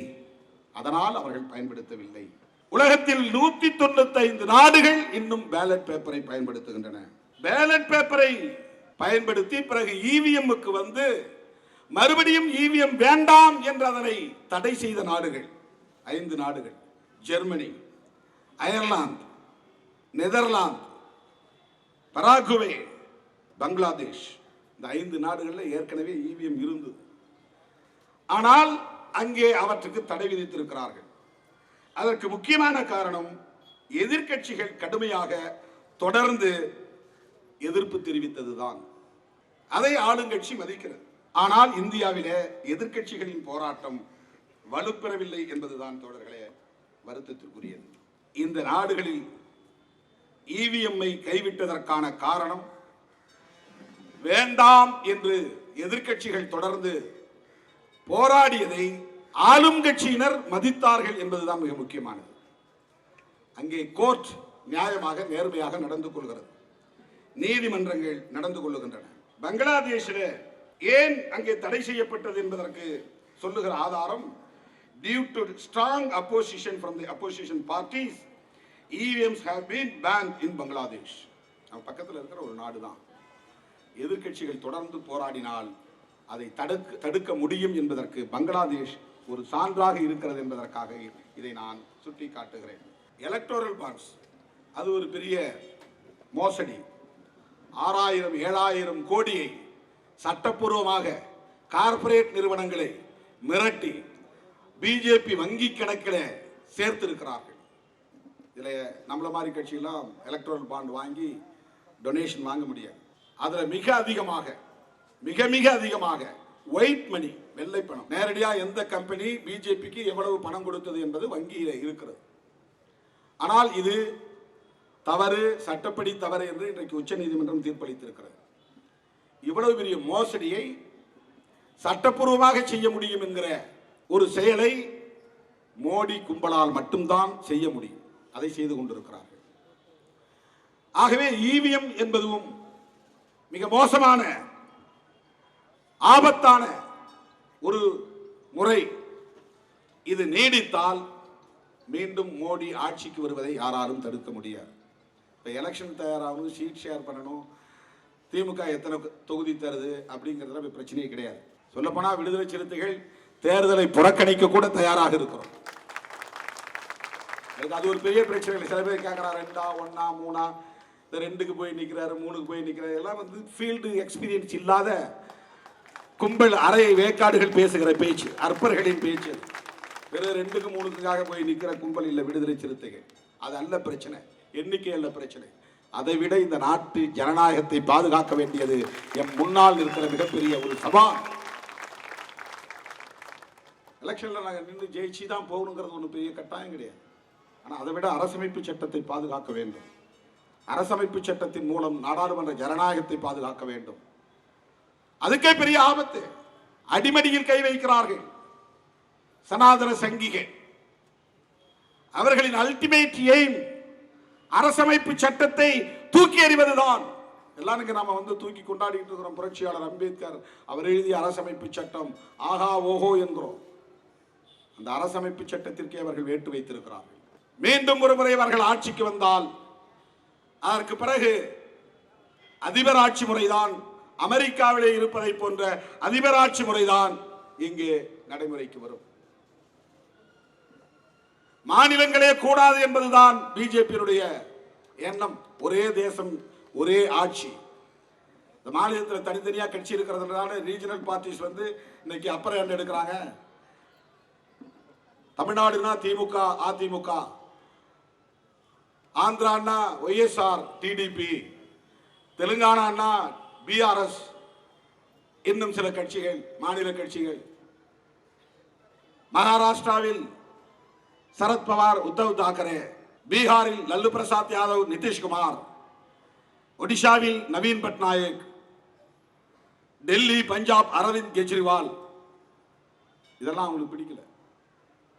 அதனால் அவர்கள் பயன்படுத்தவில்லை. உலகத்தில் 195 நாடுகள் இன்னும் பேலட் பேப்பரை பயன்படுத்துகின்றன. பேலட் பேப்பரை பயன்படுத்தி பிறகு இவிஎம்முக்கு வந்து மறுபடியும் இவிஎம் வேண்டாம் என்று அதனை தடை செய்த நாடுகள் 5 நாடுகள்: Germany, Ireland, Netherlands, Paraguay, Bangladesh. இந்த 5 நாடுகளில் ஏற்கனவே இவிஎம் இருந்தது. ஆனால் அங்கே அவற்றுக்கு தடை விதித்திருக்கிறார்கள். அதற்கு முக்கியமான காரணம், எதிர்க்கட்சிகள் கடுமையாக தொடர்ந்து எதிர்ப்பு தெரிவித்ததுதான். அதை ஆளுங்கட்சி மதிக்கிறது. ஆனால் இந்தியாவிலே எதிர்க்கட்சிகளின் போராட்டம் வலுப்பெறவில்லை என்பதுதான் தோழர்களே வருத்தத்திற்குரியது. இந்த நாடுகளில் இவிஎம்ஐ கைவிட்டதற்கான காரணம், வேண்டாம் என்று எதிர்க்கட்சிகள் தொடர்ந்து போராடியதை ஆளும் கட்சியினர் மதித்தார்கள் என்பதுதான் மிக முக்கியமானது. அங்கே கோர்ட் நியாயமாக நேர்மையாக நடந்து கொள்கிறது, நீதிமன்றங்கள் நடந்து கொள்ளுகின்றன. பங்களாதேஷில் ஏன் அங்கே தடை செய்யப்பட்டது என்பதற்கு சொல்லுகிற ஆதாரம், due to strong opposition from the opposition parties, EVMs have been banned in Bangladesh. நம்ம பக்கத்தில் இருக்கிற ஒரு நாடு தான். எதிர்க்கட்சிகள் தொடர்ந்து போராடினால் அதை தடுக்க முடியும் என்பதற்கு பங்களாதேஷ் ஒரு சான்றாக இருக்கிறது என்பதற்காக இதை நான் சுட்டி காட்டுகிறேன். எலக்டோரல் பாண்ட்ஸ், அது ஒரு பெரிய மோசடி. 6000-7000 கோடியை சட்டப்பூர்வமாக கார்ப்பரேட் நிறுவனங்களை மிரட்டி பிஜேபி வங்கி கணக்கில் சேர்த்திருக்கிறார்கள். இதில் நம்மள மாதிரி கட்சியெல்லாம் எலக்ட்ரல் பாண்ட் வாங்கி டொனேஷன் வாங்க முடியாது. அதில் மிக அதிகமாக ஒயிட் மணி, வெள்ளை பணம், நேரடியாக எந்த கம்பெனி பிஜேபிக்கு எவ்வளவு பணம் கொடுத்தது என்பது வங்கியில் இருக்கிறது. ஆனால் இது தவறு, சட்டப்படி தவறு என்று இன்றைக்கு உச்ச நீதிமன்றம் தீர்ப்பளித்திருக்கிறது. இவ்வளவு பெரிய மோசடியை சட்டப்பூர்வமாக செய்ய முடியும் என்கிற ஒரு செயலை மோடி கும்பலால் மட்டும்தான் செய்ய முடியும். அதை செய்து கொண்டிருக்கிறார்கள். ஆகவே இவிஎம் என்பதும் மிக மோசமான ஆபத்தான ஒரு முறை. இது நீடித்தால் மீண்டும் மோடி ஆட்சிக்கு வருவதை யாராலும் தடுக்க முடியாது. இப்போ எலெக்ஷன் தயாராகணும், சீட் ஷேர் பண்ணணும், திமுக எத்தனை தொகுதி தருது அப்படிங்கிறதுல பிரச்சனையே கிடையாது. சொல்லப்போனால் விடுதலை சிறுத்தைகள் தேர்தலை புறக்கணிக்க கூட தயாராக இருக்கிறோம். அது ஒரு பெரிய பிரச்சனை இல்லை. சில பேர் கேட்குறாரு 2, 1, 3, இந்த 2க்கு போய் நிற்கிறாரு, 3க்கு போய் நிற்கிறாரு. எல்லாம் வந்து ஃபீல்டு எக்ஸ்பீரியன்ஸ் இல்லாத கும்பல், அரை வேக்காடுகள் பேசுகிற பேச்சு, அற்பர்களின் பேச்சு. வெறும் 2க்கு 3க்காக போய் நிற்கிற கும்பல் இல்லை விடுதலை சிறுத்தைகள். அது அல்ல பிரச்சனை, எண்ணிக்கை அல்ல பிரச்சனை. அதை விட இந்த நாட்டு ஜனநாயகத்தை பாதுகாக்க வேண்டியது எம் முன்னால் இருக்கிற மிகப்பெரிய ஒரு சவால். எலெக்ஷன்ல நாங்கள் நின்று ஜெயிச்சு தான் போகணுங்கிறது ஒன்றும் பெரிய கட்டாயம் கிடையாது. ஆனால் அதை விட அரசமைப்பு சட்டத்தை பாதுகாக்க வேண்டும். அரசமைப்பு சட்டத்தின் மூலம் நாடாளுமன்ற ஜனநாயகத்தை பாதுகாக்க வேண்டும். அதுக்கே பெரிய ஆபத்து. அடிமடியில் கை வைக்கிறார்கள் சனாதன சங்கிகள். அவர்களின் அல்டிமேட் எய்ம் அரசமைப்பு சட்டத்தை தூக்கி எறிவதுதான். எல்லாருக்கும் நாம வந்து தூக்கி கொண்டாடிட்டு இருக்கிறோம். புரட்சியாளர் அம்பேத்கர் அவர் எழுதிய அரசமைப்பு சட்டம் ஆகா ஓஹோ என்கிறோம். அந்த அரசமைப்பு சட்டத்திற்கே அவர்கள் வேட்டு வைத்திருக்கிறார்கள். மீண்டும் ஒருமுறை அவர்கள் ஆட்சிக்கு வந்தால் அதற்கு பிறகு அதிபர் ஆட்சி முறைதான், அமெரிக்காவிலே இருப்பதை போன்ற அதிபர் ஆட்சி முறைதான் இங்கே நடைமுறைக்கு வரும். மாநிலங்களே கூடாது என்பதுதான் பிஜேபியினுடைய எண்ணம். ஒரே தேசம், ஒரே ஆட்சி. இந்த மாநிலத்தில் தனித்தனியா கட்சி இருக்கிறதுனால ரீஜனல் பார்ட்டிஸ் வந்து இன்னைக்கு அப்புறம் என்ன எடுக்கிறாங்க. தமிழ்நாடுனா திமுக, அதிமுக, ஆந்திரான்னா ஒய்எஸ்ஆர், டிடிபி, தெலுங்கானா பிஆர்எஸ், இன்னும் சில கட்சிகள், மாநில கட்சிகள். மகாராஷ்டிராவில் சரத்பவார், உத்தவ் தாக்கரே, பீகாரில் லல்லு பிரசாத் யாதவ், நிதிஷ்குமார், ஒடிஷாவில் நவீன் பட்நாயக், டெல்லி, பஞ்சாப் அரவிந்த் கெஜ்ரிவால். இதெல்லாம் அவங்களுக்கு பிடிக்கல.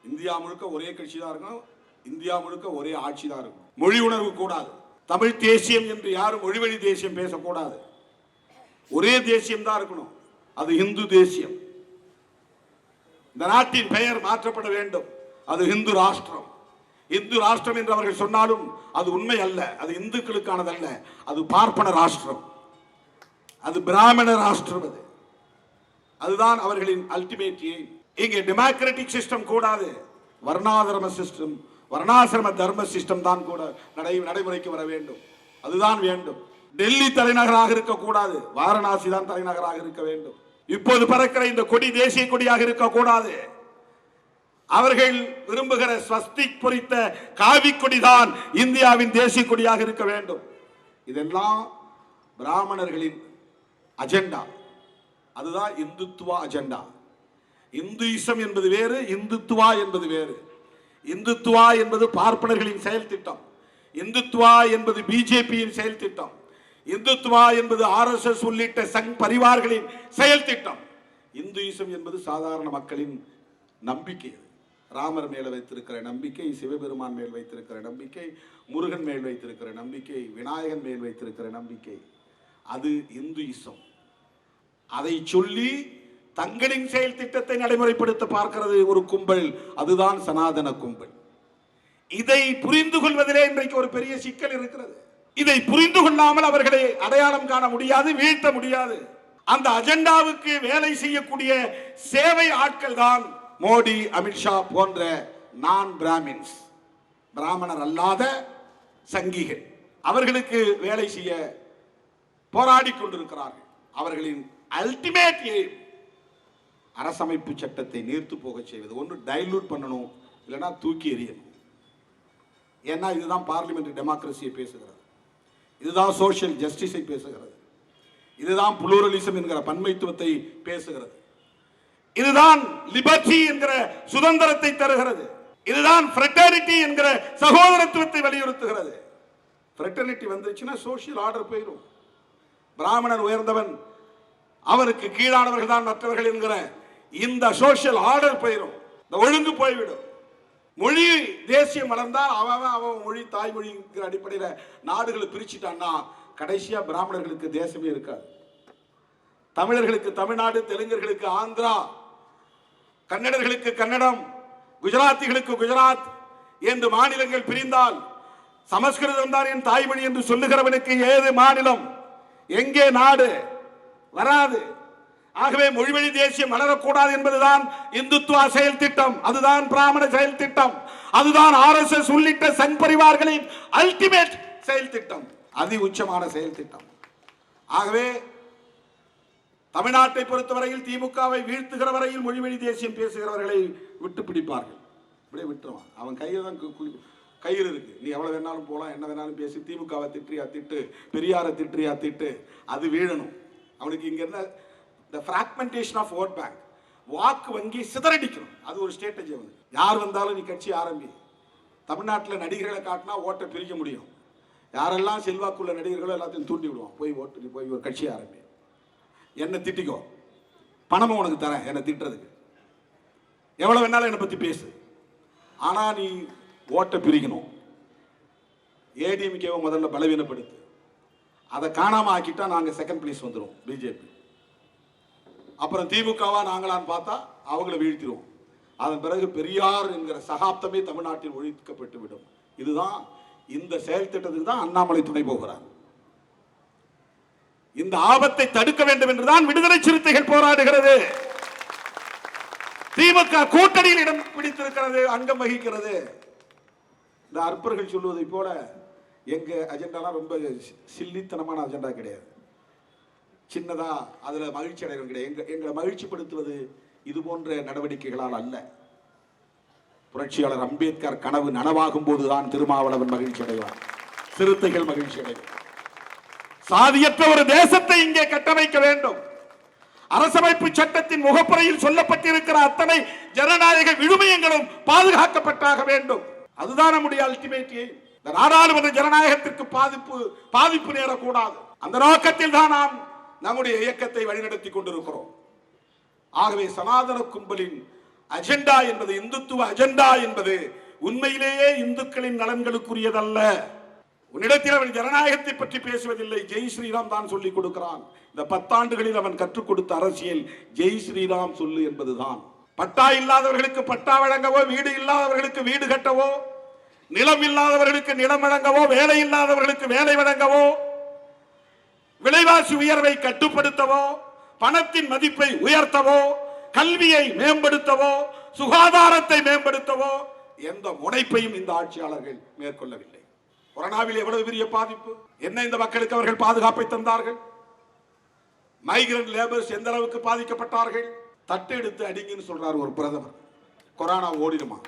இந்தியா முழுக்க ஒரே கட்சி தான் இருக்கணும், இந்தியா முழுக்க ஒரே ஆட்சி தான் இருக்கும். மொழி உணர்வு கூடாது. தமிழ் தேசியம் என்று யாரும் மொழிவழி தேசியம் பேசக்கூடாது. ஒரே தேசியம் தான் இருக்கணும், அது இந்து தேசியம். இந்த நாட்டின் பெயர் மாற்றப்பட வேண்டும், அது இந்து ராஷ்டிரம். இந்து ராஷ்டிரம் என்று அவர்கள் சொன்னாலும் அது உண்மை அல்ல, அது இந்துக்களுக்கானது அல்ல, அது பார்ப்பன ராஷ்டிரம், அது பிராமண ராஷ்டிரம். அதுதான் அவர்களின் அல்டிமேட் எய்ம். இங்கே டெமோக்ராட்டிக் சிஸ்டம் கூடாது, வர்ணாசிரம சிஸ்டம், வர்ணாசிரம தர்ம சிஸ்டம் தான் கூட நடைமுறைக்கு வர வேண்டும். அதுதான் வேண்டும். டெல்லி தலைநகராக இருக்கக்கூடாது, வாரணாசி தான் தலைநகராக இருக்க வேண்டும். இப்போது பறக்கிற இந்த கொடி தேசிய கொடியாக இருக்கக்கூடாது. அவர்கள் விரும்புகிற ஸ்வஸ்திக் பொறித்த காவி கொடிதான் இந்தியாவின் தேசிய கொடியாக இருக்க வேண்டும். இதெல்லாம் பிராமணர்களின் அஜெண்டா, அதுதான் இந்துத்துவா அஜெண்டா. இந்துயிசம் என்பது வேறு, இந்துத்துவா என்பது வேறு. இந்துத்துவா என்பது பார்ப்பனர்களின் செயல் திட்டம், இந்துத்துவா என்பது பிஜேபியின் செயல் திட்டம், இந்துத்துவா என்பது ஆர்எஸ்எஸ் உள்ளிட்ட சங் பரிவார்களின் செயல் திட்டம். இந்துயிசம் என்பது சாதாரண மக்களின் நம்பிக்கை. ராமர் மேல வைத்திருக்கிற நம்பிக்கை, சிவபெருமான் மேல் வைத்திருக்கிற நம்பிக்கை, முருகன் மேல் வைத்திருக்கிற நம்பிக்கை, விநாயகன் மேல் வைத்திருக்கிற நம்பிக்கை, அது இந்துயிசம். அதை சொல்லி தங்களின் செயல் திட்டத்தை நடைமுறைப்படுத்த பார்க்கிறது ஒரு கும்பல், அதுதான் சனாதன கும்பல். இதை புரிந்து கொள்வதிலே இன்றைக்கு ஒரு பெரிய சிக்கல் இருக்கிறது. இதை புரிந்து கொள்ளாமல் அவர்களை அடையாளம் காண முடியாது, வீழ்த்த முடியாது. அந்த அஜெண்டாவுக்கு வேலை செய்யக்கூடிய சேவை ஆட்கள் தான் மோடி, அமித்ஷா போன்ற நான் பிராமின்ஸ், பிராமணர் அல்லாத சங்கிகள். அவர்களுக்கு வேலை செய்ய போராடி கொண்டிருக்கிறார்கள். அவர்களின் அல்டிமேட் எய்ம் அரசமைப்பு சட்டத்தை நீர்த்து போக செய்வது. ஒன்று டைலூட் பண்ணணும், இல்லைன்னா தூக்கி எறியணும். ஏன்னா இதுதான் பார்லிமெண்டரி டெமோக்ரஸியை பேசுகிறது, இதுதான் சோசியல் ஜஸ்டிஸை பேசுகிறது, இதுதான் புளூரலிசம் என்கிற பன்மைத்துவத்தை பேசுகிறது, இதுதான் லிபர்ட்டி என்கிற சுதந்திரத்தை தருகிறது, இதுதான் ஃப்ரெட்டர்னிட்டி என்கிற சகோதரத்துவத்தை வலியுறுத்துகிறது. ஃப்ரெட்டர்னிட்டி வந்துச்சுன்னா சோசியல் ஆர்டர் போயிடும். பிராமணன் உயர்ந்தவன், அவருக்கு கீழானவர்கள் தான் மற்றவர்கள் என்கிற இந்த சோசியல் ஆர்டர் போயிடும், இந்த ஒழுங்கு போய்விடும். மொழி தேசியம் வளர்ந்தால் அவன் மொழி தாய்மொழிங்கிற அடிப்படையில் நாடுகளை பிரிச்சுட்டான்னா கடைசியா பிராமணர்களுக்கு தேசமே இருக்காது. தமிழர்களுக்கு தமிழ்நாடு, தெலுங்கர்களுக்கு ஆந்திரா, கன்னடர்களுக்கு கன்னடம், குஜராத்திகளுக்கு குஜராத் என்று மாநிலங்கள் பிரிந்தால் சமஸ்கிருதம் தான் என் தாய்மொழி என்று சொல்லுகிறவனுக்கு ஏது மாநிலம், எங்கே நாடு வராது. ஆகவே மொழிவழி தேசியம் வளரக்கூடாது என்பதுதான் இந்துத்துவா செயல் திட்டம், அதுதான் பிராமண செயல் திட்டம், அதுதான் ஆர்எஸ்எஸ் உள்ளிட்ட சங் பரிவார்களின் அல்டிமேட் செயல் திட்டம், அதி உச்சமான செயல் திட்டம். ஆகவே தமிழ்நாட்டை பொறுத்தவரையில் திமுகவை வீழ்த்துகிற வரையில் மொழிவழி தேசியம் பேசுகிறவர்களை விட்டு பிடிப்பார்கள். அப்படியே விட்டுருவான். அவன் கையில் தான் கயிறு இருக்கு, நீ எவ்வளவு வேணாலும் போலாம், என்ன வேணாலும் பேசி, திமுகவை திட்டியா திட்டு, பெரியாரை திட்டியா திட்டு, அது வீழணும். அவனுக்கு இங்க இருந்த the fragmentation of vote bank, வாக்கு வங்கி சிதறடிக்கணும், அது ஒரு ஸ்ட்ராட்டஜி. வந்து யார் வந்தாலும் நீ கட்சி ஆரம்பி. தமிழ்நாட்டில் நடிகர்களை காட்டினா ஓட்டை பிரிக்க முடியும். யாரெல்லாம் செல்வாக்குள்ள நடிகர்களோ எல்லாத்தையும் தூண்டி விடுவான், போய் ஓட்டு, நீ போய் ஒரு கட்சி ஆரம்பி, என்ன திட்டிக்கோ, பணமும் உனக்கு தரேன் என்னை திட்டுறதுக்கு, எவ்வளவு வேணாலும் என்னை பத்தி பேசு, ஆனா நீ ஓட்டை பிரிக்கணும். ஏடிஎம்கேவை முதல்ல பலவீனப்படுத்து, அதை காணாம ஆக்கிட்டா நாங்க செகண்ட் பிளேஸ் வந்துடும் பிஜேபி. அப்புறம் திமுகவா நாங்களான்னு பார்த்தா அவங்களை வீழ்த்திடுவோம். அதன் பிறகு பெரியார் என்கிற சகாப்தமே தமிழ்நாட்டில் ஒழிக்கப்பட்டு விடும். இதுதான் இந்த செயல் திட்டத்துக்கு தான் அண்ணாமலை துணை போகிறார். இந்த ஆபத்தை தடுக்க வேண்டும் என்றுதான் விடுதலை சிறுத்தைகள் போராடுகிறது. திமுக கூட்டணியில் இடம் பிடித்திருக்கிறது, அங்கம் வகிக்கிறது. இந்த அற்பர்கள் சொல்வதை போல எங்க அஜெண்டாலாம் ரொம்ப சில்லித்தனமான அஜெண்டா கிடையாது, சின்னதா அதுல மகிழ்ச்சி அடைவது கிடையாது. எங்களை மகிழ்ச்சிப்படுத்துவது இது போன்ற நடவடிக்கைகளால் அல்ல. புரட்சியாளர் அம்பேத்கர் கனவு நனவாகும் போதுதான் திருமாவளவன் மகிழ்ச்சி அடைவார், சிறுத்தைகள் மகிழ்ச்சி அடைவார். சாதியற்ற ஒரு தேசத்தை இங்கே கட்டமைக்க வேண்டும். அரசமைப்பு சட்டத்தின் முகப்புறையில் சொல்லப்பட்டிருக்கிற அத்தனை ஜனநாயக விழுமியங்களும் பாதுகாக்கப்பட்டாக வேண்டும். அதுதான் நம்முடைய அல்டிமேட் எய்ம். இந்த நாடாளுமன்ற ஜனநாயகத்திற்கு பாதிப்பு நேரக்கூடாது. அந்த நோக்கத்தில் தான் நாம் நம்முடைய இயக்கத்தை வழிநடத்தி கொண்டிருக்கிறோம். ஆகவே சனாதன கும்பலின் அஜெண்டா என்பது, இந்துத்துவ அஜெண்டா என்பது உண்மையிலேயே இந்துக்களின் நலன்களுக்குரியதல்ல. உன்னிடத்தில் அவன் ஜனநாயகத்தை பற்றி பேசுவதில்லை, ஜெய் ஸ்ரீராம் தான் சொல்லிக் கொடுக்கிறான். இந்த 10 ஆண்டுகளில் அவன் கற்றுக் கொடுத்த அரசியல் ஜெய் ஸ்ரீராம் சொல்லு என்பதுதான். பட்டா இல்லாதவர்களுக்கு பட்டா வழங்கவோ, வீடு இல்லாதவர்களுக்கு வீடு கட்டவோ, நிலம் இல்லாதவர்களுக்கு நிலம் வழங்கவோ, வேலை இல்லாதவர்களுக்கு வேலை வழங்கவோ, விலைவாசி உயர்வை கட்டுப்படுத்தவோ, பணத்தின் மதிப்பை உயர்த்தவோ, கல்வியை மேம்படுத்தவோ, சுகாதாரத்தை மேம்படுத்தவோ எந்த முனைப்பையும் இந்த ஆட்சியாளர்கள் மேற்கொள்ளவில்லை. கொரோனாவில் எவ்வளவு பெரிய பாதிப்பு, என்ன இந்த மக்களுக்கு அவர்கள் பாதுகாப்பை தந்தார்கள்? மைக்ரண்ட் லேபர்ஸ் எந்த அளவுக்கு பாதிக்கப்பட்டார்கள்? தட்டு எடுத்து அடிங்கன்னு சொல்றாரு ஒரு பிரதமர், கொரோனா ஓடிடுமா?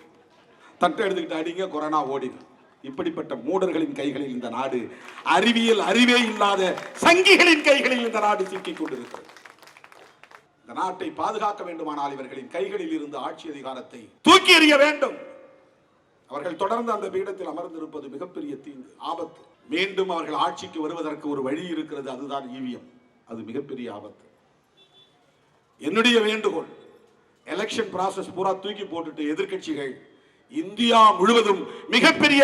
தட்டு எடுத்துக்கிட்டு அடிங்க, கொரோனா ஓடிடும். இப்படிப்பட்ட மூடர்களின் கைகளில் இந்த நாடு, அறிவியல் அறிவே இல்லாத சங்கிகளின் கைகளில் இந்த நாடு சிக்கிக் கொண்டிருக்கிறது. இந்த நாட்டை பாதுகாக்க வேண்டுமானால் இவர்களின் கைகளில் இருந்து ஆட்சி அதிகாரத்தை தூக்கி எறிய வேண்டும். அவர்கள் தொடர்ந்து அந்த பீடத்தில் அமர்ந்திருப்பது மிகப்பெரிய தீங்கு, ஆபத்து. மீண்டும் அவர்கள் ஆட்சிக்கு வருவதற்கு ஒரு வழி இருக்கிறது, அதுதான் ஈவிஎம். அது மிகப்பெரிய ஆபத்து. என்னுடைய வேண்டுகோள், எலெக்ஷன் ப்ராசஸ் பூரா தூக்கி போட்டுட்டு எதிர்க்கட்சிகள் இந்தியா முழுவதும் மிகப்பெரிய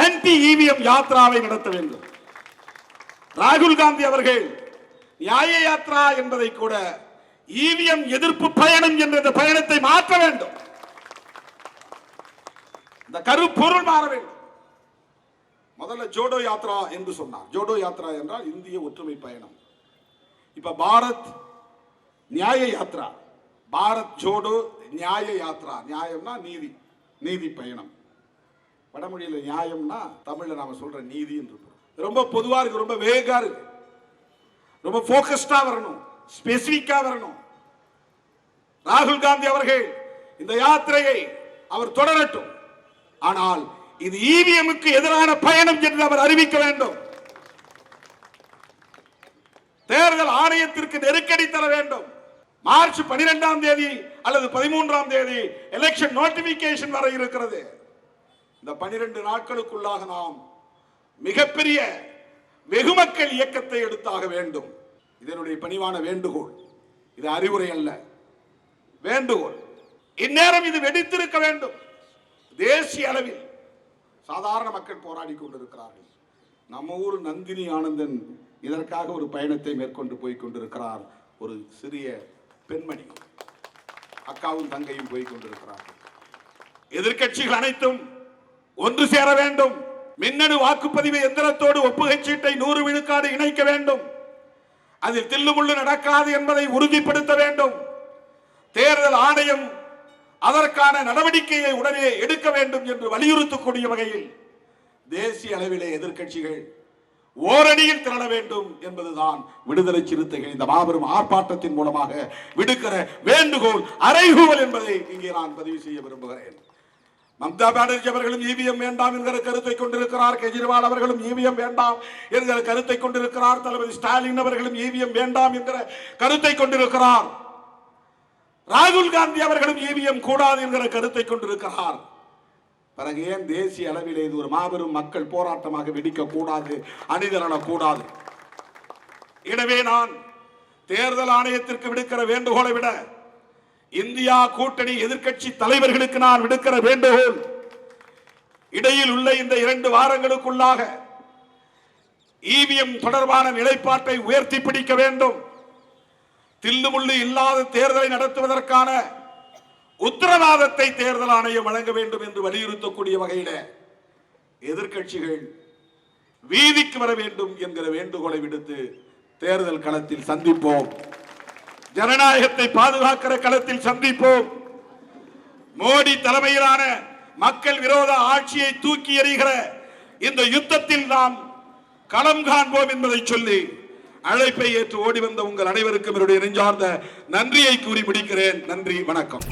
ஆன்டி ஈவிஎம் யாத்ராவை நடத்த வேண்டும். ராகுல் காந்தி அவர்கள் நியாய யாத்ரா என்பதை கூட ஈவிஎம் எதிர்ப்பு பயணம் என்ற இந்த பயணத்தை மாற்ற வேண்டும். இந்த கருப்பொருள் மாற வேண்டும். முதல்ல ஜோடோ யாத்ரா என்று சொன்னார். ஜோடோ யாத்ரா என்றால் இந்திய ஒற்றுமை பயணம். இப்ப பாரத் நியாய யாத்ரா, பாரத் ஜோடோ நியாய யாத்ரா. நியாயம்னா நீதி, நீதி பயணம். வடமொழியில நியாயம்னா தமிழ்ல நாம சொல்ற நீதி என்று. ரொம்ப பொதுவா இருக்கு, ரொம்ப வேகா இருக்கு, ரொம்ப போக்கஸ்டா வரணும், ஸ்பெசிபிக்கா வரணும். ராகுல் காந்தி அவர்கள் இந்த யாத்திரையை அவர் தொடரட்டும், ஆனால் இது ஈவிஎம்க்கு எதிரான பயணம் என்று அவர் அறிவிக்க வேண்டும். தேர்தல் ஆணையத்திற்கு நெருக்கடி தர வேண்டும். மார்ச் 12ஆம் தேதி அல்லது 13ஆம் தேதி எலெக்ஷன் நோட்டிபிகேஷன் வர இருக்கிறது. இந்த 12 நாட்களுக்குள்ளாக நாம் மிகப்பெரிய வெகுமக்கள் இயக்கத்தை எடுத்தாக வேண்டும். இதனுடைய பணிவான வேண்டுகோள், இது அறிவுரை அல்ல, வேண்டுகோள். இந்நேரம் இது வெடித்திருக்க வேண்டும். தேசிய அளவில் சாதாரண மக்கள் போராடி கொண்டிருக்கிறார்கள். நம்ம ஊர் நந்தினி ஆனந்தன் இதற்காக ஒரு பயணத்தை மேற்கொண்டு போய் கொண்டிருக்கிறார். ஒரு சிறிய பெண்மணி, அக்காவும் தங்கையும் போய் கொண்டிருக்கிறார்கள். எதிர்க்கட்சிகள் அனைத்தும் ஒன்று சேர வேண்டும். மின்னணு வாக்குப்பதிவு எந்திரத்தோடு ஒப்புகை சீட்டை 100 விழுக்காடு இணைக்க வேண்டும். அதில் தில்லுமுள்ளு நடக்காது என்பதை உறுதிப்படுத்த வேண்டும். தேர்தல் ஆணையம் அதற்கான நடவடிக்கையை உடனே எடுக்க வேண்டும் என்று வலியுறுத்தக்கூடிய வகையில் தேசிய அளவிலே எதிர்க்கட்சிகள் ஓரணியில் திரள வேண்டும் என்பதுதான் விடுதலை சிறுத்தைகள் இந்த மாபெரும் ஆர்ப்பாட்டத்தின் மூலமாக விடுக்கிற வேண்டுகோள், அறைகூவல் என்பதை இங்கே நான் பதிவு செய்ய விரும்புகிறேன். மம்தா பானர்ஜி அவர்களும் ஈவிஎம் வேண்டாம் என்கிற கருத்தை கொண்டிருக்கிறார். கெஜ்ரிவால் அவர்களும் ஈவிஎம் வேண்டாம் என்கிற கருத்தை கொண்டிருக்கிறார். தளபதி ஸ்டாலின் அவர்களும் ஈவிஎம் வேண்டாம் என்கிற கருத்தை கொண்டிருக்கிறார். ராகுல் காந்தி அவர்களும் ஈவிஎம் கூடாது என்கிற கருத்தை கொண்டிருக்கிறார். பிறகு ஏன் தேசிய அளவில் இது ஒரு மாபெரும் மக்கள் போராட்டமாக வெடிக்க கூடாது, அணிதிரளக்கூடாது? எனவே நான் தேர்தல் ஆணையத்திற்கு விடுக்கிற வேண்டுகோளை விட இந்தியா கூட்டணி எதிர்க்கட்சி தலைவர்களுக்கு நான் விடுக்கிற வேண்டுகோள், இடையில் உள்ள இந்த 2 வாரங்களுக்குள்ளாக ஈவிஎம் தொடர்பான நிலைப்பாட்டை உயர்த்தி பிடிக்க வேண்டும். தில்லுமுள்ளு இல்லாத தேர்தலை நடத்துவதற்கான உத்தரவாதத்தை தேர்தல் ஆணையம் வழங்க வேண்டும் என்று வலியுறுத்தக்கூடிய வகையில் எதிர்க்கட்சிகள் வீதிக்கு வர வேண்டும் என்கிற வேண்டுகோளை விடுத்து தேர்தல் களத்தில் சந்திப்போம். ஜனநாயகத்தை பாதுகாக்கிற களத்தில் சந்திப்போம். மோடி தலைமையிலான மக்கள் விரோத ஆட்சியை தூக்கி எறிகிற இந்த யுத்தத்தில் நாம் களம் காண்போம் என்பதை சொல்லி அழைப்பை ஏற்று ஓடி வந்த உங்கள் அனைவருக்கும் என்னுடைய நெஞ்சார்ந்த நன்றியை கூறி முடிக்கிறேன். நன்றி, வணக்கம்.